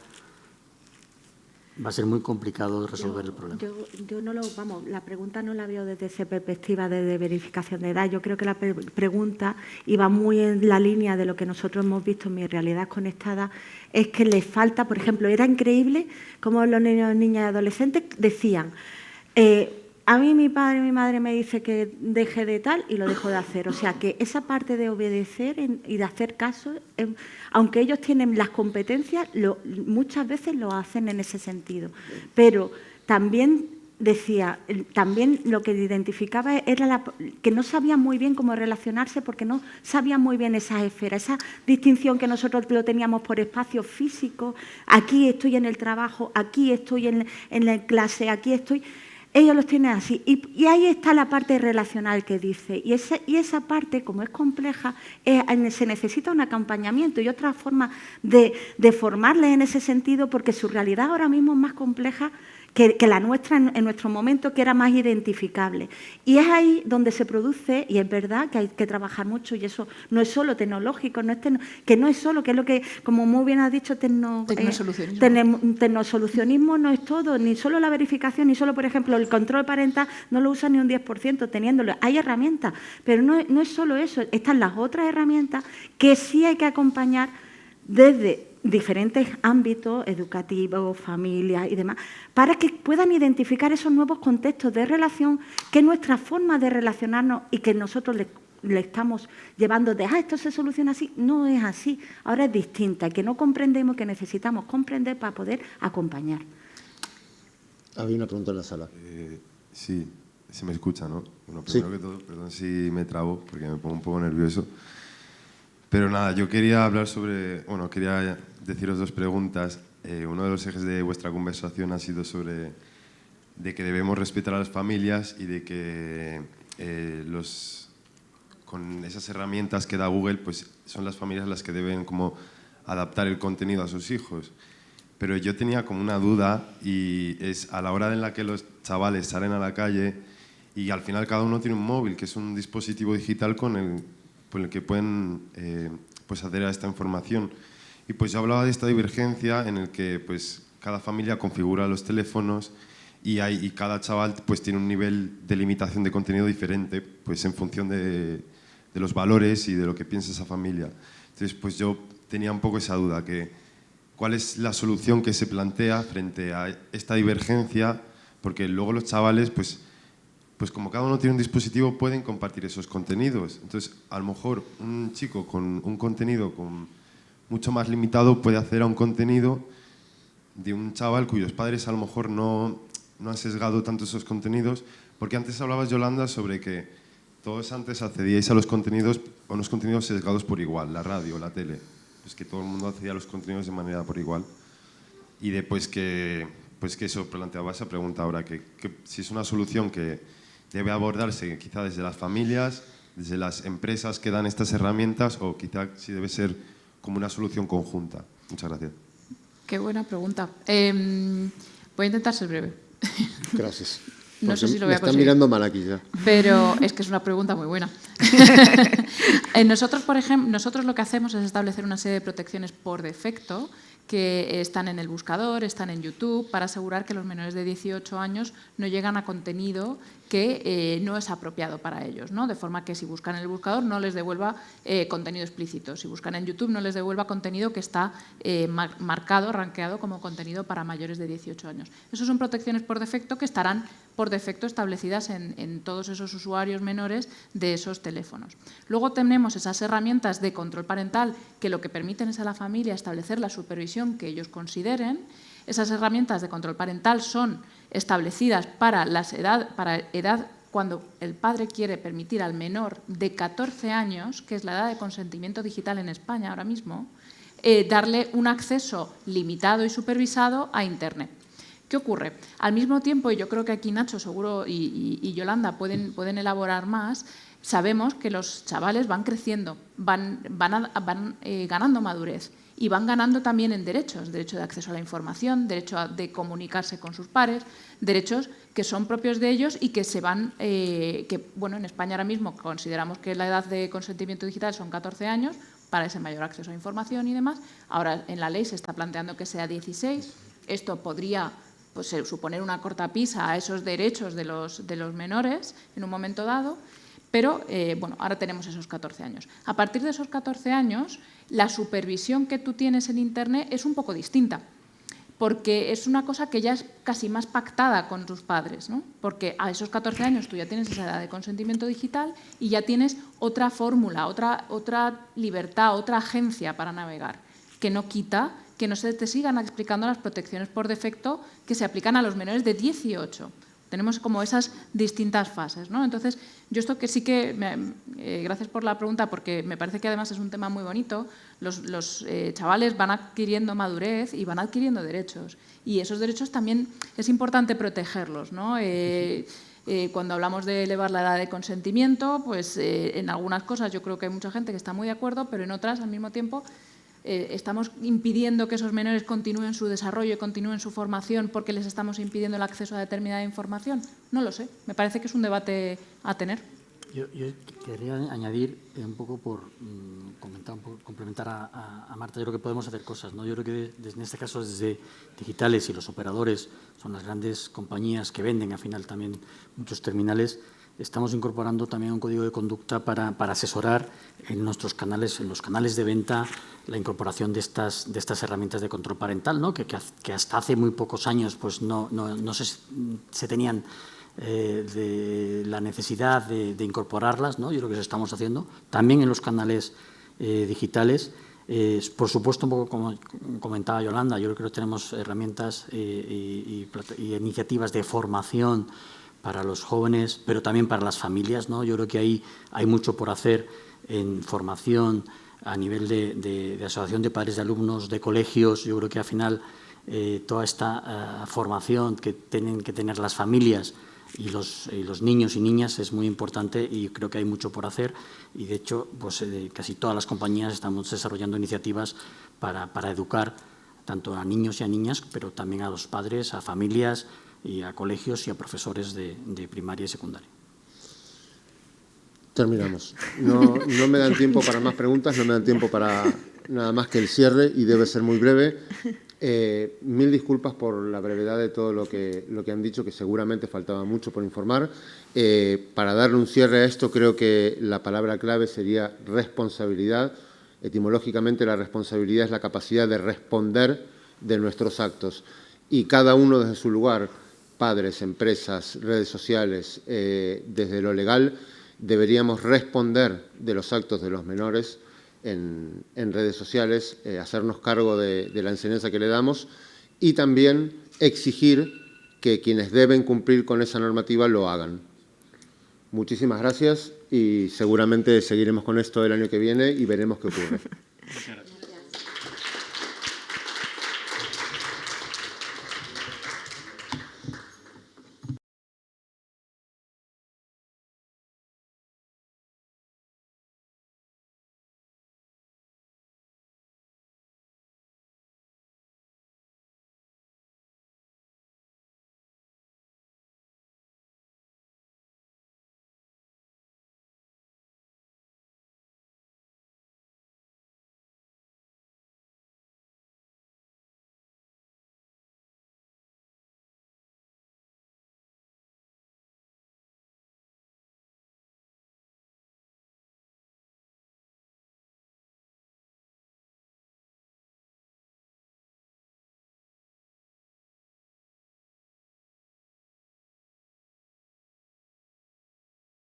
va a ser muy complicado resolver el problema. Yo no la pregunta no la veo desde esa perspectiva de verificación de edad. Yo creo que la pregunta iba muy en la línea de lo que nosotros hemos visto en Mi Realidad Conectada, es que les falta, por ejemplo, era increíble cómo los niños, niñas y adolescentes decían: a mí mi padre y mi madre me dice que deje de tal y lo dejo de hacer. O sea, que esa parte de obedecer y de hacer caso, aunque ellos tienen las competencias, muchas veces lo hacen en ese sentido. Pero también decía, también lo que identificaba era que no sabían muy bien cómo relacionarse porque no sabían muy bien esas esferas, esa distinción que nosotros lo teníamos por espacios físicos. Aquí estoy en el trabajo, aquí estoy en la clase, aquí estoy... Ellos los tienen así. Y ahí está la parte relacional que dice. Y esa parte, como es compleja, se necesita un acompañamiento y otra forma de formarles en ese sentido, porque su realidad ahora mismo es más compleja que la nuestra en nuestro momento, que era más identificable. Y es ahí donde se produce, y es verdad que hay que trabajar mucho, y eso no es solo tecnológico, que no es solo, que es lo que, como muy bien has dicho, tecnosolucionismo no es todo, ni solo la verificación, ni solo, por ejemplo, el control parental no lo usa ni un 10% teniéndolo. Hay herramientas, pero no es solo eso, están las otras herramientas que sí hay que acompañar desde diferentes ámbitos educativos, familias y demás, para que puedan identificar esos nuevos contextos de relación que nuestra forma de relacionarnos y que nosotros le estamos llevando de esto se soluciona así, no es así, ahora es distinta, que no comprendemos, que necesitamos comprender para poder acompañar. Había una pregunta en la sala. Sí, se me escucha, ¿no? Bueno, primero que todo, perdón si me trabo porque me pongo un poco nervioso. Pero nada, yo quería hablar quería deciros dos preguntas. Uno de los ejes de vuestra conversación ha sido sobre de que debemos respetar a las familias y de que con esas herramientas que da Google, pues son las familias las que deben como adaptar el contenido a sus hijos. Pero yo tenía como una duda y es a la hora en la que los chavales salen a la calle y al final cada uno tiene un móvil, que es un dispositivo digital con el que pueden pues acceder a esta información. Y pues yo hablaba de esta divergencia en el que pues cada familia configura los teléfonos y cada chaval pues tiene un nivel de limitación de contenido diferente, pues en función de los valores y de lo que piensa esa familia. Entonces, pues yo tenía un poco esa duda, que ¿cuál es la solución que se plantea frente a esta divergencia? Porque luego los chavales, pues como cada uno tiene un dispositivo, pueden compartir esos contenidos. Entonces, a lo mejor un chico con un contenido mucho más limitado puede acceder a un contenido de un chaval cuyos padres a lo mejor no han sesgado tanto esos contenidos, porque antes hablabas, Yolanda, sobre que todos antes accedíais a los contenidos, a unos contenidos sesgados por igual, la radio, la tele, pues que todo el mundo accedía a los contenidos de manera por igual. Y después que eso planteaba esa pregunta ahora, que si es una solución que debe abordarse quizá desde las familias, desde las empresas que dan estas herramientas, o quizá si debe ser como una solución conjunta. Muchas gracias. Qué buena pregunta. Voy a intentar ser breve. Gracias. No sé si lo voy a me están conseguir. mirando mal aquí ya. Pero es que es una pregunta muy buena. Nosotros, por ejemplo, nosotros lo que hacemos es establecer una serie de protecciones por defecto que están en el buscador, están en YouTube, para asegurar que los menores de 18 años no llegan a contenido que no es apropiado para ellos, ¿no? De forma que si buscan en el buscador no les devuelva contenido explícito, si buscan en YouTube no les devuelva contenido que está marcado, rankeado como contenido para mayores de 18 años. Esas son protecciones por defecto que estarán por defecto establecidas en todos esos usuarios menores de esos teléfonos. Luego tenemos esas herramientas de control parental que lo que permiten es a la familia establecer la supervisión que ellos consideren. Esas herramientas de control parental son establecidas para edad cuando el padre quiere permitir al menor de 14 años, que es la edad de consentimiento digital en España ahora mismo, darle un acceso limitado y supervisado a Internet. ¿Qué ocurre? Al mismo tiempo, y yo creo que aquí Nacho seguro y Yolanda pueden elaborar más, sabemos que los chavales van creciendo, van ganando madurez y van ganando también en derechos, derecho de acceso a la información, derecho de comunicarse con sus pares, derechos que son propios de ellos y que se van, bueno, en España ahora mismo consideramos que la edad de consentimiento digital son 14 años para ese mayor acceso a información y demás. Ahora en la ley se está planteando que sea 16. Esto podría pues, suponer una cortapisa a esos derechos de los menores en un momento dado. Pero, bueno, ahora tenemos esos 14 años. A partir de esos 14 años, la supervisión que tú tienes en Internet es un poco distinta, porque es una cosa que ya es casi más pactada con tus padres, ¿no? Porque a esos 14 años tú ya tienes esa edad de consentimiento digital y ya tienes otra fórmula, otra libertad, otra agencia para navegar, que no quita que no se te sigan explicando las protecciones por defecto que se aplican a los menores de 18. Tenemos como esas distintas fases, ¿no? Entonces, yo esto que sí que, gracias por la pregunta, porque me parece que además es un tema muy bonito, los chavales van adquiriendo madurez y van adquiriendo derechos, y esos derechos también es importante protegerlos, ¿no? Cuando hablamos de elevar la edad de consentimiento, pues en algunas cosas yo creo que hay mucha gente que está muy de acuerdo, pero en otras, al mismo tiempo, ¿estamos impidiendo que esos menores continúen su desarrollo y continúen su formación porque les estamos impidiendo el acceso a determinada información? No lo sé. Me parece que es un debate a tener. Yo quería añadir un poco por complementar a Marta. Yo creo que podemos hacer cosas, ¿no? Yo creo que en este caso desde digitales y los operadores son las grandes compañías que venden al final también muchos terminales. Estamos incorporando también un código de conducta para asesorar en nuestros canales, en los canales de venta, la incorporación de estas herramientas de control parental, ¿no? que hasta hace muy pocos años pues no se tenían la necesidad de incorporarlas, ¿no? Yo creo que eso estamos haciendo también en los canales digitales. Por supuesto, un poco como comentaba Yolanda, yo creo que tenemos herramientas y iniciativas de formación para los jóvenes, pero también para las familias, ¿no? Yo creo que ahí hay mucho por hacer en formación a nivel de asociación de padres de alumnos, de colegios. Yo creo que al final toda esta formación que tienen que tener las familias y los niños y niñas es muy importante y creo que hay mucho por hacer. Y, de hecho, pues casi todas las compañías estamos desarrollando iniciativas para educar tanto a niños y a niñas, pero también a los padres, a familias, y a colegios y a profesores de primaria y secundaria. Terminamos. No me dan tiempo para más preguntas, no me dan tiempo para nada más que el cierre y debe ser muy breve. Mil disculpas por la brevedad de todo lo que han dicho, que seguramente faltaba mucho por informar. Para darle un cierre a esto, creo que la palabra clave sería responsabilidad. Etimológicamente, la responsabilidad es la capacidad de responder de nuestros actos. Y cada uno desde su lugar, padres, empresas, redes sociales, desde lo legal, deberíamos responder de los actos de los menores en redes sociales, hacernos cargo de la enseñanza que le damos y también exigir que quienes deben cumplir con esa normativa lo hagan. Muchísimas gracias y seguramente seguiremos con esto el año que viene y veremos qué ocurre.